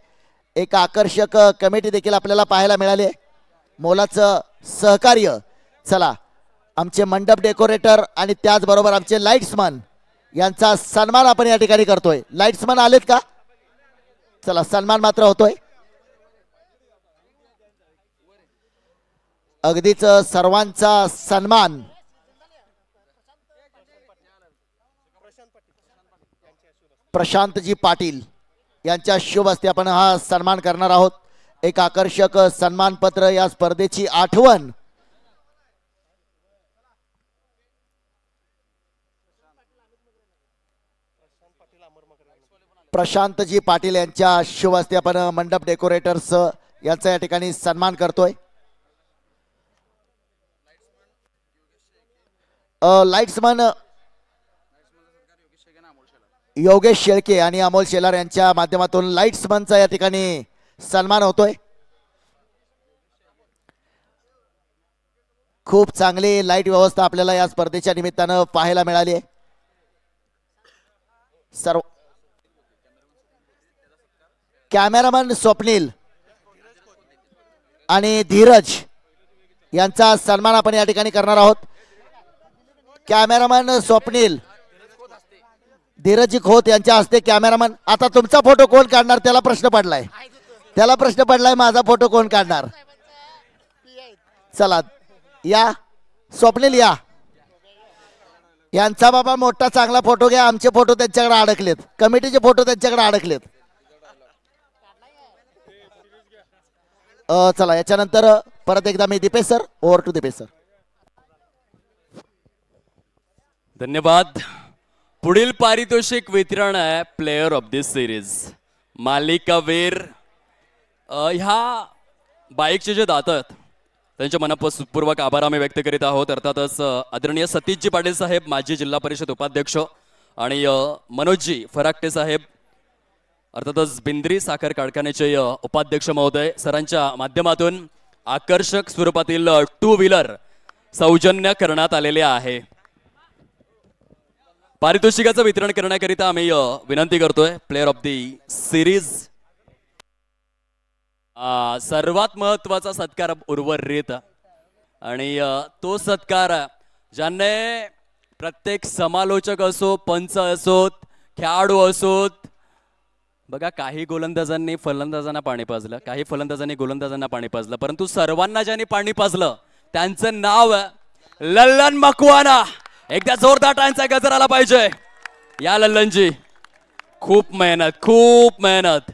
एक आकर्षक कमिटी देखील आपल्याला पाहायला मिळाली आहे. मोलाचं सहकार्य. चला आमचे मंडप डेकोरेटर आणि त्याचबरोबर आमचे लाईट्समन यांचा सन्मान आपण या ठिकाणी करतोय. लाईट्समन आलेत का? चला सन्मान मात्र होतोय. अगदीच सर्वांचा सन्मान. प्रशांतजी पाटील यांच्या शुभ हस्ते आपण हा सन्मान करणार आहोत. एक आकर्षक सन्मान पत्र या स्पर्धेची आठवण. प्रशांतजी पाटील यांच्या शुभ हस्ते आपण मंडप डेकोरेटर्स यांचा या ठिकाणी सन्मान करतोय. लाईट्समन योगेश शेळके आणि अमोल शेलार यांच्या माध्यमातून लाईट्समनचा या ठिकाणी सन्मान होतोय. खूप चांगली लाईट व्यवस्था आपल्याला या स्पर्धेच्या निमित्तानं पाहायला मिळाली आहे. सर्व कॅमेरामन स्वप्नील आणि धीरज यांचा सन्मान आपण या ठिकाणी करणार आहोत. कॅमेरामन स्वप्नील, धीरजजी खोत यांच्या हस्ते कॅमेरामन. आता तुमचा फोटो कोण काढणार त्याला प्रश्न पडलाय. माझा फोटो कोण काढणार? चला या स्वप्नील या. यांचा बाबा मोठा चांगला फोटो घ्या. आमचे फोटो त्यांच्याकडे अडकलेत, कमिटीचे फोटो त्यांच्याकडे अडकलेत. चला याच्यानंतर परत एकदा मी Dipesh sir, over to Dipesh sir. धन्यवाद. पुढील पारितोषिक वितरण आहे प्लेयर ऑफ दिस सिरीज. मालिकावीर ह्या बाईकचे जे दात आहेत त्यांच्या मनपूर्वक आभार आम्ही व्यक्त करीत आहोत. अर्थातच आदरणीय सतीशजी पाटील साहेब, माजी जिल्हा परिषद उपाध्यक्ष, आणि मनोजजी फराकटे साहेब, अर्थातच बिंद्री साखर कारखान्याचे उपाध्यक्ष महोदय, सरांच्या माध्यमातून आकर्षक स्वरूपातील 2 व्हीलर सौजन्य करण्यात आलेले आहे. पारितोषिकाचं वितरण करण्याकरिता आम्ही विनंती करतोय प्लेयर ऑफ दी सिरीज सर्वात महत्वाचा सत्कार उर्वरित आणि तो सत्कार ज्याने प्रत्येक समालोचक असो, पंच असोत, खेळाडू असोत, बघा काही गोलंदाजांनी फलंदाजांना पाणी पाजलं, काही फलंदाजांनी गोलंदाजांना पाणी पाजलं, परंतु सर्वांना ज्यांनी पाणी पाजलं त्यांचं नाव लल्लन मकवाना. एकदा जोरदार टाळ्यांचा गजर आला पाहिजे. या लल्लनजी, खूप मेहनत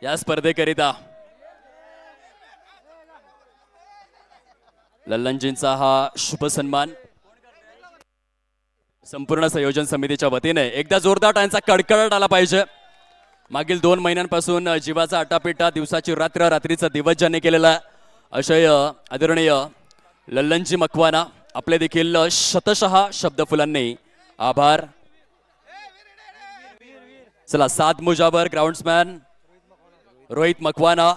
या स्पर्धेकरिता. लल्लनजींचा हा शुभ सन्मान संपूर्ण संयोजन समितीच्या वतीने एकदा जोरदार टाळ्यांचा कडकडाट आला पाहिजे. मागील 2 महिन्यांपासून जीवाचा आटापिटा, दिवसाची रात्र, रात्रीचा दिवस ज्यांनी केलेला अशय आदरणीय लल्लनजी मकवाना आपले देखील शतशः शब्दफुलांनी आभार. चला, 7 मुजावर ग्राउंड्समॅन रोहित मकवाना,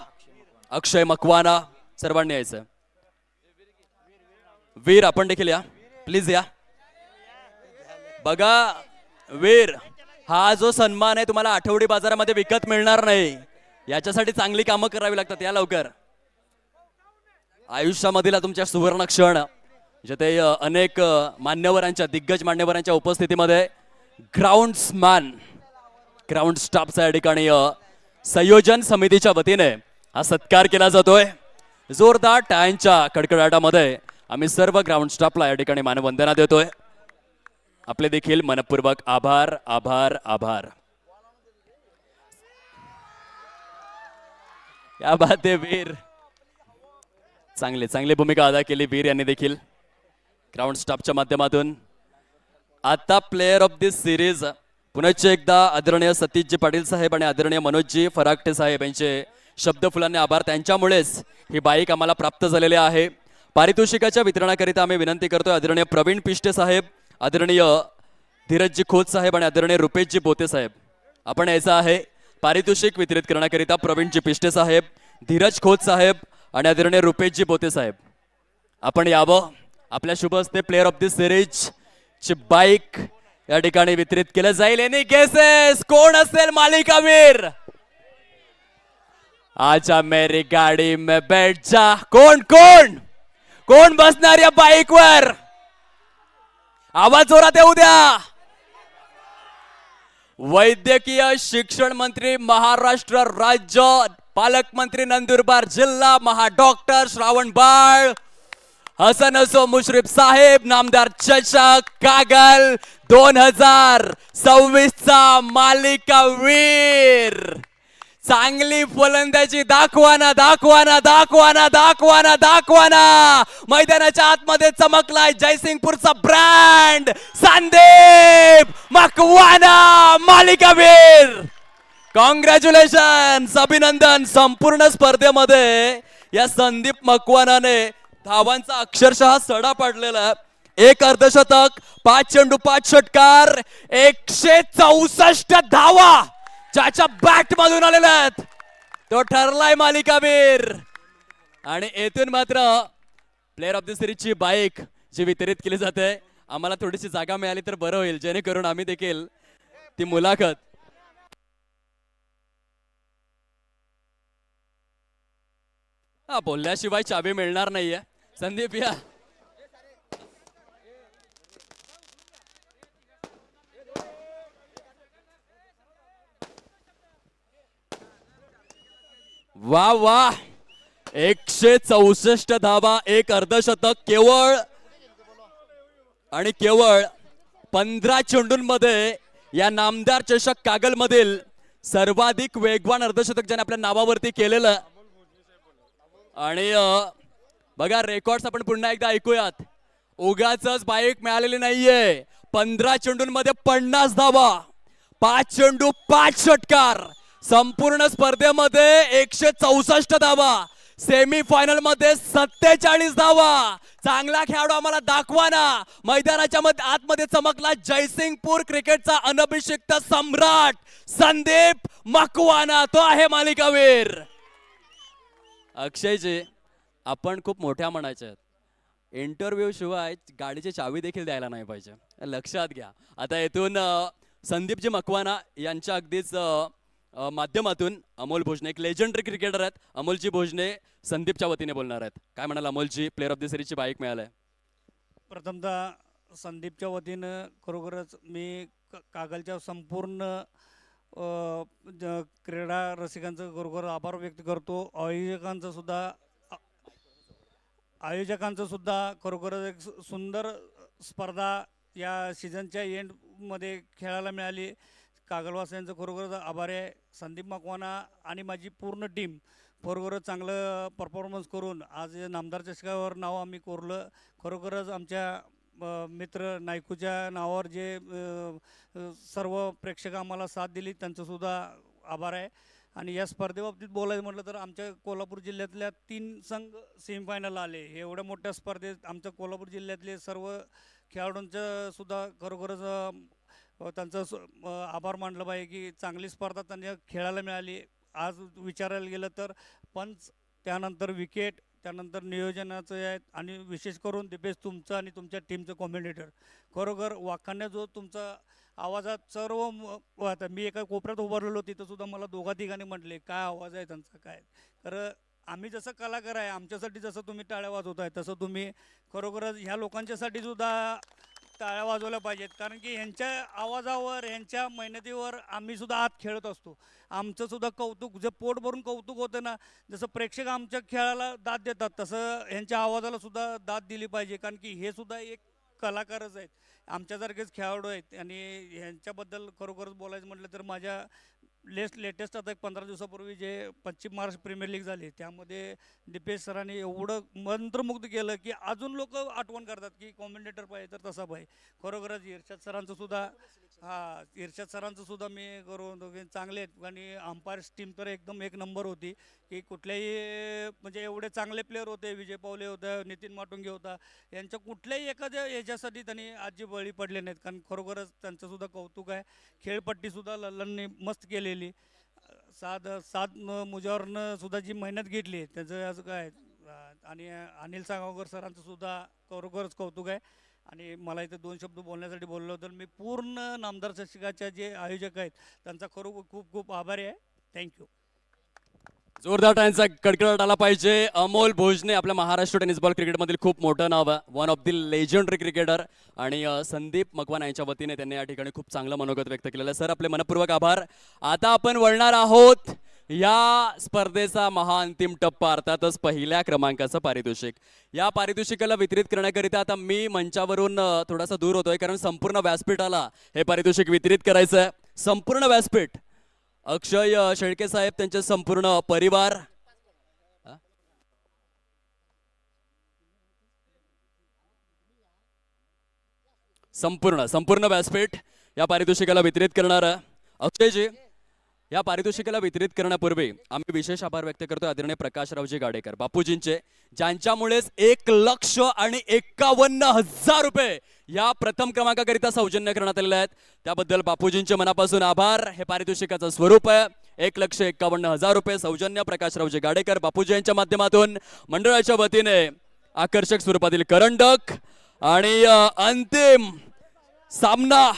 अक्षय मकवाना, सर्वांनी यायचं. वीर आपण देखील या, प्लीज या. बघा वीर, हा जो सन्मान आहे तुम्हाला आठवडी बाजारामध्ये विकत मिळणार नाही. याच्यासाठी चांगली कामं करावी लागतात. या लवकर. आयुष्यामधील तुमच्या सुवर्ण क्षण जिथे अनेक मान्यवरांच्या, दिग्गज मान्यवरांच्या उपस्थितीमध्ये ग्राउंड स्टाफचा या ठिकाणी संयोजन समितीच्या वतीने हा सत्कार केला जातोय. जोरदार टाळ्यांच्या कडकडाटामध्ये आम्ही सर्व ग्राउंड स्टाफला या ठिकाणी मानवंदना देतोय. आपले देखील मनपूर्वक आभार. या बात आहे वीर, चांगली भूमिका अदा केली वीर यांनी देखील ग्राउंड स्टाफच्या माध्यमातून. आता प्लेयर ऑफ दिस सिरीज पुनश्च एकदा आदरणीय सतीशजी पाटील साहेब आणि आदरणीय मनोजजी फराकटे साहेब यांचे शब्दफुलांनी आभार. त्यांच्यामुळेच ही बाईक आम्हाला प्राप्त झालेली आहे. पारितोषिकाच्या वितरणाकरिता आम्ही विनंती करतोय आदरणीय प्रवीण पिष्टे साहेब, आदरणीय धीरजजी खोत साहेब आणि आदरणीय रुपेशजी बोते साहेब. आपण यायचं आहे पारितोषिक वितरित करण्याकरिता. प्रवीणजी पिष्टे साहेब, धीरज खोत साहेब आणि आदरणीय रुपेशजी बोते साहेब आपण यावं. आपल्या शुभ हस्ते प्लेयर ऑफ दिस सिरीज ची बाईक या ठिकाणी वितरित केलं जाईल. एनी गेसेस, कोण असेल मालिकावीर? आजा मेरी गाडी में बैठ जा. कोण बसणार या बाईक वर? आवाज जोरात येऊ द्या. वैद्यकीय शिक्षण मंत्री महाराष्ट्र राज्य, पालकमंत्री नंदुरबार जिल्हा, डॉक्टर श्रावण बाळ, हसन असो मुश्रीफ साहेब, नामदार चषक कागल 2026 चा मालिकावीर. चांगली फलंदाजी दाखवाना. मैदानाच्या आतमध्ये चमकलाय जयसिंगपूरचा ब्रँड संदीप मकवाना, मालिकावीर. कॉंग्रॅच्युलेशन, अभिनंदन. संपूर्ण स्पर्धेमध्ये या संदीप मकवानाने धावांचा अक्षरशः सडा पाडलेला. 1 अर्धशतक, 5 चेंडू, 5 षटकार, 164 धावा ज्याच्या बॅट मधून आलेल्या आहेत. तो ठरलाय मालिकावीर. आणि येथून मात्र प्लेयर ऑफ द सिरीजची बाईक जी वितरित केली जाते, आम्हाला थोडीशी जागा मिळाली तर बरं होईल, जेणेकरून आम्ही देखील ती मुलाखत बोलल्याशिवाय चावी मिळणार नाहीये. संदीप या. वा 164 धावा, 1 अर्धशतक, केवळ 15 चेंडूंमध्ये या नामदार चषक कागल मधील सर्वाधिक वेगवान अर्धशतक ज्याने आपल्या नावावरती केलेलं. आणि बघा रेकॉर्ड्स आपण पुन्हा एकदा ऐकूयात. उगाचच बाईक मिळालेली नाहीये. 15 चेंडूंमध्ये 50 धावा, 5 चेंडू, 5 षटकार, संपूर्ण स्पर्धेमध्ये 164 धावा, सेमी फायनल मध्ये 47 धावा. चांगला खेळाडू आम्हाला दाखवा ना. मैदानाच्या आतमध्ये चमकला जयसिंगपूर क्रिकेटचा अनभिषिक्त सम्राट संदीप मकवाना. तो आहे मालिकावीर. अक्षयजी, आपण खूप मोठ्या मनाचे आहेत. इंटरव्ह्यू शिवाय गाडीची चावी देखील द्यायला नाही पाहिजे, लक्षात घ्या. आता येथून संदीपजी मकवाना यांच्या अगदीच माध्यमातून अमोल भोजने, एक लेजंडरी क्रिकेटर आहेत. अमोलजी भोजने संदीपच्या वतीने बोलणार आहेत. काय म्हणाल Amolji, player of the सिरीजची bike मिळालंय? प्रथमतः संदीपच्या वतीनं खरोखरच मी कागलच्या संपूर्ण क्रीडा रसिकांचं खरोखर आभार व्यक्त करतो. आयोजकांचं सुद्धा खरोखरच एक सुंदर स्पर्धा या सीझनच्या एंडमध्ये खेळायला मिळाली. कागलवासियांचं खरोखरच आभार आहे. संदीप मकवाना आणि माझी पूर्ण टीम खरोखरच चांगलं परफॉर्मन्स करून आज नामदार चषकावर नाव आम्ही कोरलं. खरोखरच आमच्या मित्र नायकूच्या नावावर जे सर्व प्रेक्षक आम्हाला साथ दिली त्यांचंसुद्धा आभार आहे. आणि या स्पर्धेबाबतीत बोलायचं म्हटलं तर आमच्या कोल्हापूर जिल्ह्यातल्या 3 संघ सेमीफायनल आले. हे एवढ्या मोठ्या स्पर्धेत आमच्या कोल्हापूर जिल्ह्यातले सर्व खेळाडूंचं सुद्धा खरोखरच त्यांचं आभार मानलं पाहिजे की चांगली स्पर्धा त्यांना खेळायला मिळाली. आज विचारायला गेलं तर पंच, त्यानंतर विकेट, त्यानंतर नियोजनाचं आहे आणि विशेष करून दिपेश तुमचं आणि तुमच्या टीमचं कॉमेंटेटर खरोखर वाखाणण्या जो तुमचा आवाजात सर्व आता मी एका कोपऱ्यात उभारलेलो तिथंसुद्धा मला दोघा तिघांनी म्हटले काय आवाज आहे त्यांचा काय. तर आम्ही जसं कलाकार आहे आमच्यासाठी जसं तुम्ही टाळ्या वाजवताय तसं तुम्ही खरोखरच ह्या लोकांच्यासाठी सुद्धा टाळ्या वाजवल्या पाहिजेत. कारण की ह्यांच्या आवाजावर ह्यांच्या मेहनतीवर आम्ही सुद्धा आत खेळत असतो. आमचं सुद्धा कौतुक जे पोट भरून कौतुक होतं ना, जसं प्रेक्षक आमच्या खेळाला दाद देतात तसं ह्यांच्या आवाजाला सुद्धा दाद दिली पाहिजे. कारण की हे सुद्धा एक कलाकारच आहेत, आमच्यासारखेच खेळाडू आहेत. आणि ह्यांच्याबद्दल खरोखरच बोलायचं म्हटलं तर माझ्या लेटेस्ट आता एक 15 दिवसापूर्वी जे पश्चिम महाराष्ट्र प्रीमियर लीग झाली त्यामध्ये दिपेश सरांनी एवढं मंत्रमुग्ध केलं की अजून लोक आठवण करतात की कॉमेंटेटर पाहिजे तर तसा पाहिजे. खरोखरच इर्शाद सरांचं सुद्धा इर्शाद सरांचं सुद्धा मी करून चांगले आहेत. आणि अंपायर्स टीम तर एकदम एक नंबर होती की कुठल्याही म्हणजे एवढे चांगले प्लेअर होते. विजय पावले होता, नितीन माटुंगे होता, यांच्या कुठल्याही एखाद्या याच्यासाठी त्यांनी आजी बळी पडले नाहीत. कारण खरोखरच त्यांचंसुद्धा कौतुक आहे. खेळपट्टीसुद्धा लल्लननी मस्त केलेली. सात मुजावरनं सुद्धा जी मेहनत घेतली त्याचं असं काय. आणि अनिल सांगावकर सरांचं सुद्धा खरोखरच कौतुक आहे. आणि मला इथे 2 शब्द बोलण्यासाठी बोललो तर मी पूर्ण नामदार चषकाच्या जे आयोजक आहेत त्यांचा खरोखर खूप खूप आभारी आहे. थँक्यू. जोरदार टाळ्यांचा कडकडाट आला पाहिजे. अमोल भोजने आपल्या महाराष्ट्र टेनिस बॉल क्रिकेटमधील खूप मोठं नाव आहे, वन ऑफ द लेजंडरी क्रिकेटर. आणि संदीप मकवाना यांच्या वतीने त्यांनी या ठिकाणी खूप चांगलं मनोगत व्यक्त केलेलं आहे. सर आपले मनपूर्वक आभार. आता आपण वळणार आहोत या स्पर्धेचा महाअंतिम टप्पा, अर्थातच पहिल्या क्रमांकाचं पारितोषिक. या पारितोषिकाला वितरित करण्याकरिता आता मी मंचावरून थोडासा दूर होतोय, कारण संपूर्ण व्यासपीठाला हे पारितोषिक वितरित करायचं आहे. संपूर्ण व्यासपीठ अक्षय शेळके साहेब, त्यांचे संपूर्ण परिवार, संपूर्ण व्यासपीठ या पारितोषिकाला वितरित करणार आहे. अक्षयजी, या पारितोषिकाला वितरित करण्यापूर्वी आम्ही विशेष आभार व्यक्त करतोय आदरणीय प्रकाशरावजी गाडेकर बापूजींचे, ज्यांच्यामुळेच 1,51,000 रुपये या प्रथम क्रमांकाकरिता सौजन्य करण्यात आलेले आहेत. त्याबद्दल बापूजींचे मनापासून आभार. हे पारितोषिकाचं स्वरूप आहे 1,51,000 रुपये सौजन्य प्रकाशरावजी गाडेकर बापूजी यांच्या माध्यमातून. मंडळाच्या वतीने आकर्षक स्वरूपातील करंडक आणि अंतिम सामना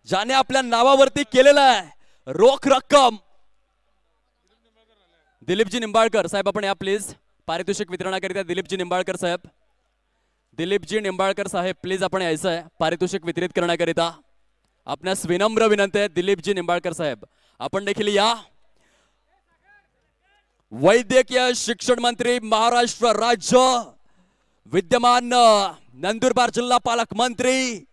ज्याने आपल्या नावावरती केलेला आहे रोख रक्कम. दिलीपजी निंबाळकर साहेब आपण या प्लीज. पारितोषिक वितरणाकरिता दिलीपजी निंबाळकर साहेब, दिलीपजी निंबाळकर साहेब प्लीज आपण यायचं आहे पारितोषिक वितरित करण्याकरिता. आपणास विनम्र विनंती आहे दिलीपजी निंबाळकर साहेब आपण देखील या. वैद्यकीय शिक्षण मंत्री महाराष्ट्र राज्य, विद्यमान नंदुरबार जिल्हा पालकमंत्री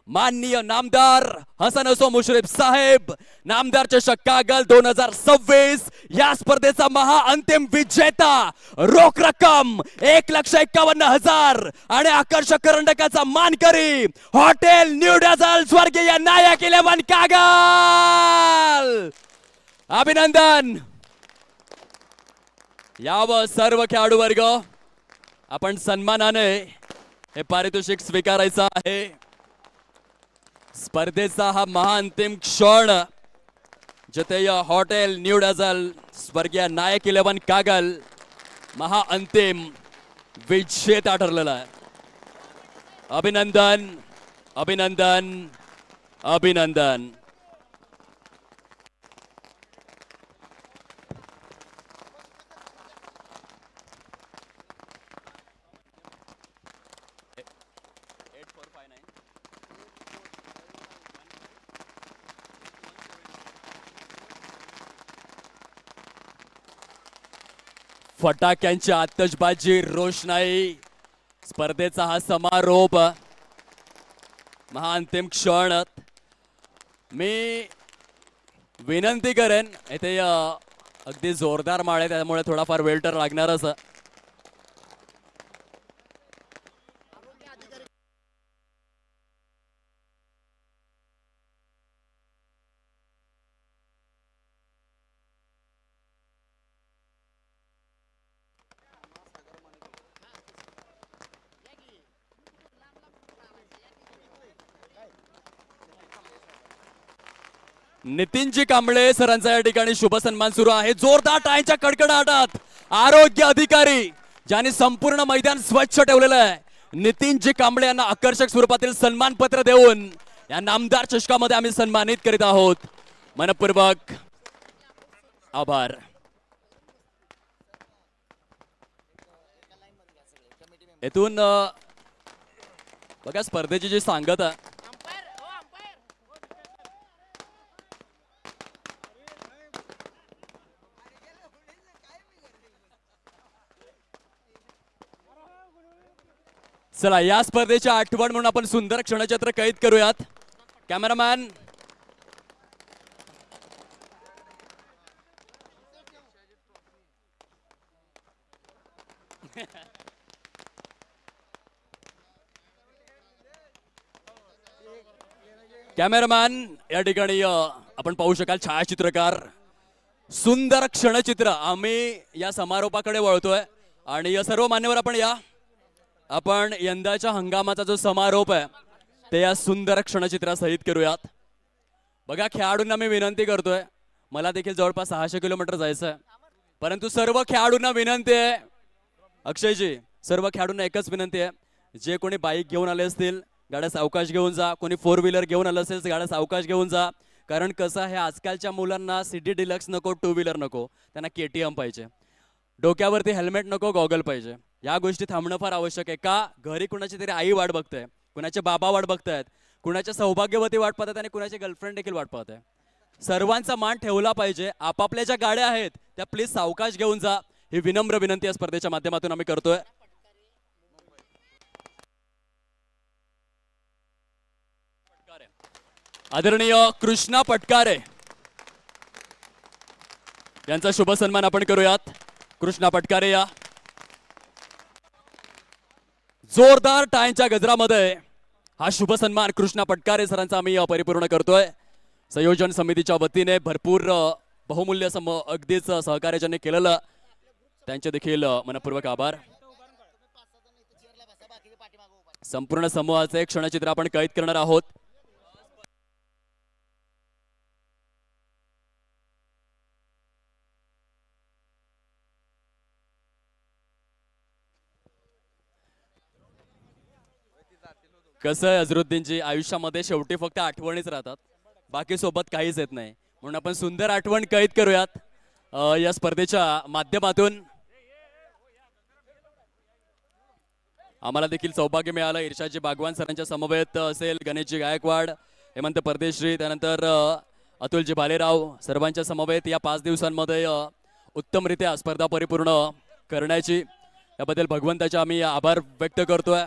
माननीय नामदार हसन असो मुश्रीफ साहेब, नामदार चषक कागल 2026 या स्पर्धेचा महाअंतिम विजेता, रोख रक्कम 1,51,000 आणि आकर्षक करंडकाचा मानकरी हॉटेल न्यू डॅझल स्वर्गीय नायक 11 कागल. अभिनंदन. यावं सर्व खेळाडू वर्ग, आपण सन्मानाने हे पारितोषिक स्वीकारायचं आहे. स्पर्धेचा हा महाअंतिम क्षण जिथे या हॉटेल न्यू डॅझल स्वर्गीय नायक 11 कागल महाअंतिम विजेता ठरलेला आहे. अभिनंदन, अभिनंदन, अभिनंदन. फटाक्यांची आतषबाजी, रोषणाई, स्पर्धेचा हा समारोप, महाअंतिम क्षण. मी विनंती करेन, इथे अगदी जोरदार माळ आहे त्यामुळे थोडाफार वेळ तर लागणारच. नितीनजी कांबळे सरांचा या ठिकाणी शुभ सन्मान सुरू आहे. जोरदार टाळ्यांच्या कडकडाटात आरोग्य अधिकारी ज्यांनी संपूर्ण मैदान स्वच्छ ठेवलेलं आहे, नितीनजी कांबळे यांना आकर्षक स्वरूपातील सन्मान पत्र देऊन या नामदार चषकामध्ये आम्ही सन्मानित करीत आहोत. मनपूर्वक आभार. येथून बघा स्पर्धेची जी सांगता चला या स्पर्धेची आठवण म्हणून आपण सुंदर क्षणचित्र कैद करूयात. कॅमेरामॅन कॅमेरामॅन या ठिकाणी आपण पाहू शकाल छायाचित्रकार. सुंदर क्षणचित्र आम्ही या समारोपाकडे वळतोय आणि या सर्व मान्यवर आपण या. आपण यंदाच्या हंगामाचा जो समारोप आहे ते या सुंदर क्षणचित्रासहित करूयात. बघा खेळाडूंना मी विनंती करतोय, मला देखील जवळपास 600 किलोमीटर जायचं आहे, परंतु सर्व खेळाडूंना विनंती आहे, अक्षयजी सर्व खेळाडूंना एकच विनंती आहे, जे कोणी बाईक घेऊन आले असतील गाड्या सावकाश घेऊन जा, कोणी 4 व्हीलर घेऊन आलं असेल गाड्या सावकाश घेऊन जा. कारण कसं आहे आजकालच्या मुलांना सिटी डिलक्स नको, 2 व्हीलर नको, त्यांना KTM पाहिजे, डोक्यावरती हेल्मेट नको, गॉगल पाहिजे. या गोष्टी थांबणं फार आवश्यक आहे. का घरी कुणाची तरी आई वाट बघते, कुणाचे बाबा वाट बघतायत, कुणाच्या सौभाग्यवती वाट पाहतात आणि कुणाची गर्लफ्रेंड देखील वाट पाहत आहे. सर्वांचा मान ठेवला पाहिजे. आपापल्या ज्या गाड्या आहेत त्या प्लीज सावकाश घेऊन जा, ही विनम्र विनंती या स्पर्धेच्या माध्यमातून आम्ही करतोय. आदरणीय कृष्णा पटकारे यांचा शुभ सन्मान आपण करूयात. कृष्णा पटकारे या. जोरदार टाळ्यांच्या गजरामध्ये हा शुभ सन्मान कृष्णा पटकारे सरांचा आम्ही परिपूर्ण करतोय. संयोजन समितीच्या वतीने भरपूर बहुमूल्य अगदीच सहकार्य ज्यांनी केलेलं त्यांचे देखील मनपूर्वक आभार. संपूर्ण समूहाचे क्षणचित्र आपण कैद करणार आहोत. कसं आहे अझरुद्दीनजी, आयुष्यामध्ये शेवटी फक्त आठवणीच राहतात, बाकी सोबत काहीच येत नाही, म्हणून आपण सुंदर आठवण कैद करूयात या स्पर्धेच्या माध्यमातून. आम्हाला देखील सौभाग्य मिळालं इर्षाजी बागवान सरांच्या समवेत असेल, गणेशजी गायकवाड, हेमंत परदेश्री, त्यानंतर अतुलजी भालेराव, सर्वांच्या समवेत या 5 दिवसांमध्ये उत्तमरित्या स्पर्धा परिपूर्ण करण्याची, याबद्दल भगवंताचे आम्ही आभार व्यक्त करतोय.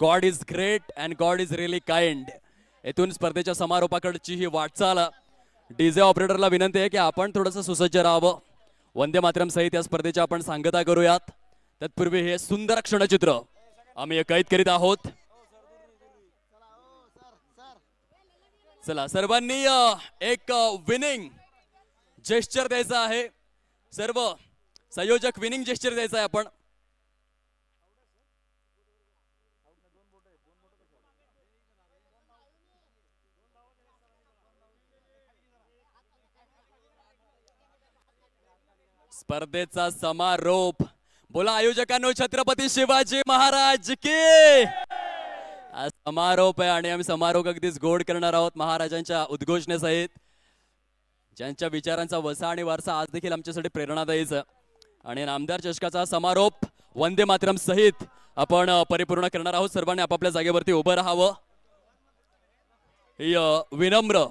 God is great and God is really kind. येथून स्पर्धेच्या समारोपाकडची ही वाटचाल. डीजे ऑपरेटरला विनंती आहे की आपण थोडंसं सुसज्ज राहावं. वंदे मातरम सहित या स्पर्धेची आपण सांगता करूयात. तत्पूर्वी हे सुंदर क्षणचित्र आम्ही कैद करीत आहोत. चला सर्वांनी एक विनिंग जेस्चर द्यायचा आहे. सर्व संयोजक विनिंग जेस्चर द्यायचा आहे आपण. स्पर्धेचा समारोप. बोला आयोजकांनो छत्रपती शिवाजी महाराज की. आज समारोप आहे आणि आम्ही समारोप अगदीच गोड करणार आहोत महाराजांच्या उद्घोषणेसहित, ज्यांच्या विचारांचा वसा आणि वारसा आज देखील आमच्यासाठी प्रेरणादायीच. आणि नामदार चषकाचा समारोप वंदे मातरम सहित आपण परिपूर्ण करणार आहोत. सर्वांनी आपापल्या जागेवरती उभं राहावं. ही विनम्र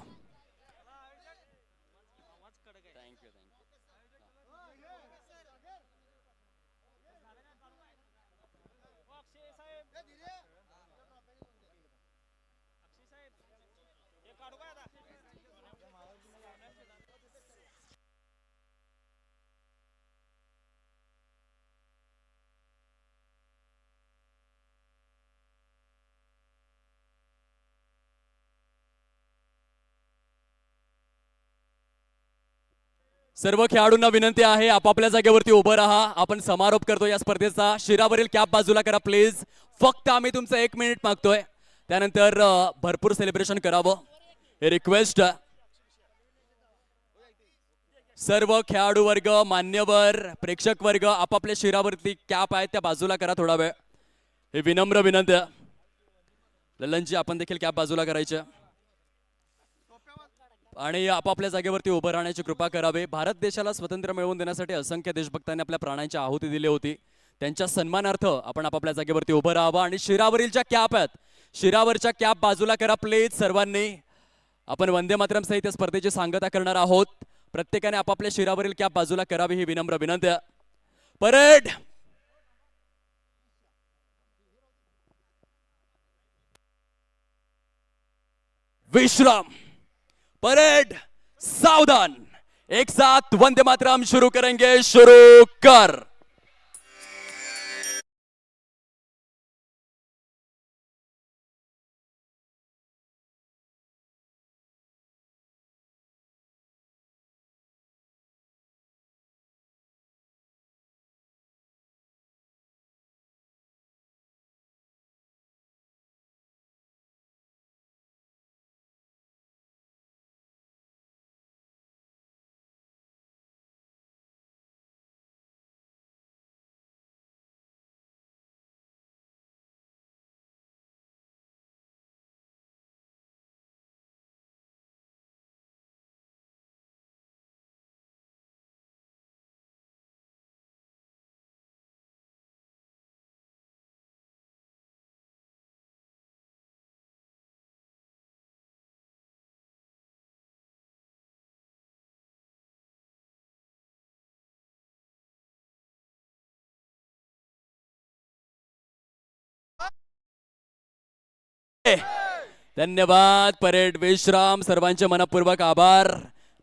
सर्व खेळाडूंना विनंती आहे आपापल्या जागेवरती उभं राहा. आपण समारोप करतो या स्पर्धेचा. शिरावरील कॅप बाजूला करा प्लीज. फक्त आम्ही तुमचं 1 मिनिट मागतोय, त्यानंतर भरपूर सेलिब्रेशन करावं हे रिक्वेस्ट. सर्व खेळाडू वर्ग, मान्यवर, प्रेक्षक वर्ग आपापल्या शिरावरती कॅप आहेत त्या बाजूला करा थोडा वेळ. हे विनम्र विनंती. ललनजी आपण देखील कॅप बाजूला करायचे आणि आपापल्या जागेवरती उभं राहण्याची कृपा करावी. भारत देशाला स्वातंत्र्य मिळवून देण्यासाठी असंख्य देशभक्तांनी आपल्या प्राणांची आहुती दिली होती. त्यांच्या सन्मानार्थ आपण आपापल्या जागेवरती उभं राहावं आणि शिरावरील ज्या कॅप आहेत, शिरावरच्या कॅप बाजूला करा प्लीज सर्वांनी. आपण वंदे मातरम सहित स्पर्धेची सांगता करणार आहोत. प्रत्येकाने आपापल्या शिरावरील कॅप बाजूला करावी ही विनम्र विनंती. परेड विश्राम. परेड सावधान. एक साथ वंदे मातरम शुरू करेंगे. शुरू कर. धन्यवाद. परेड विश्राम. सर्वांचे मनपूर्वक आभार.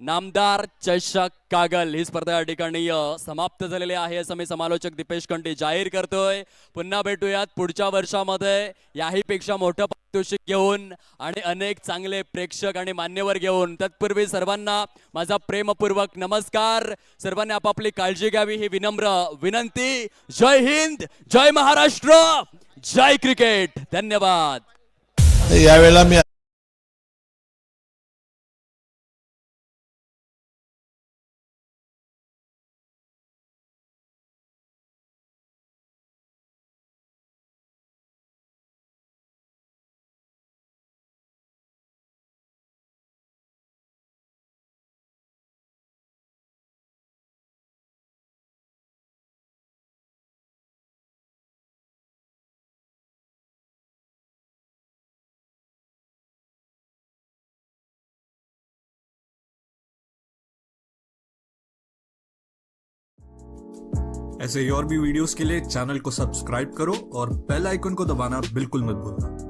नामदार चषक कागल ही स्पर्धा या ठिकाणी समाप्त झालेली आहे असं मी समालोचक दीपेश कंटे जाहीर करतोय. पुन्हा भेटूयात पुढच्या वर्षामध्ये याही पेक्षा मोठं पारितोषिक घेऊन आणि अनेक चांगले प्रेक्षक आणि मान्यवर घेऊन. तत्पूर्वी सर्वांना माझा प्रेमपूर्वक नमस्कार. सर्वांनी आपापली काळजी घ्यावी ही विनम्र विनंती. जय हिंद, जय महाराष्ट्र, जय क्रिकेट. धन्यवाद. यावेळेला मी ऐसे और भी वीडियोस के लिए चैनल को सब्सक्राइब करो और बेल आइकन को दबाना बिल्कुल मत भूलना.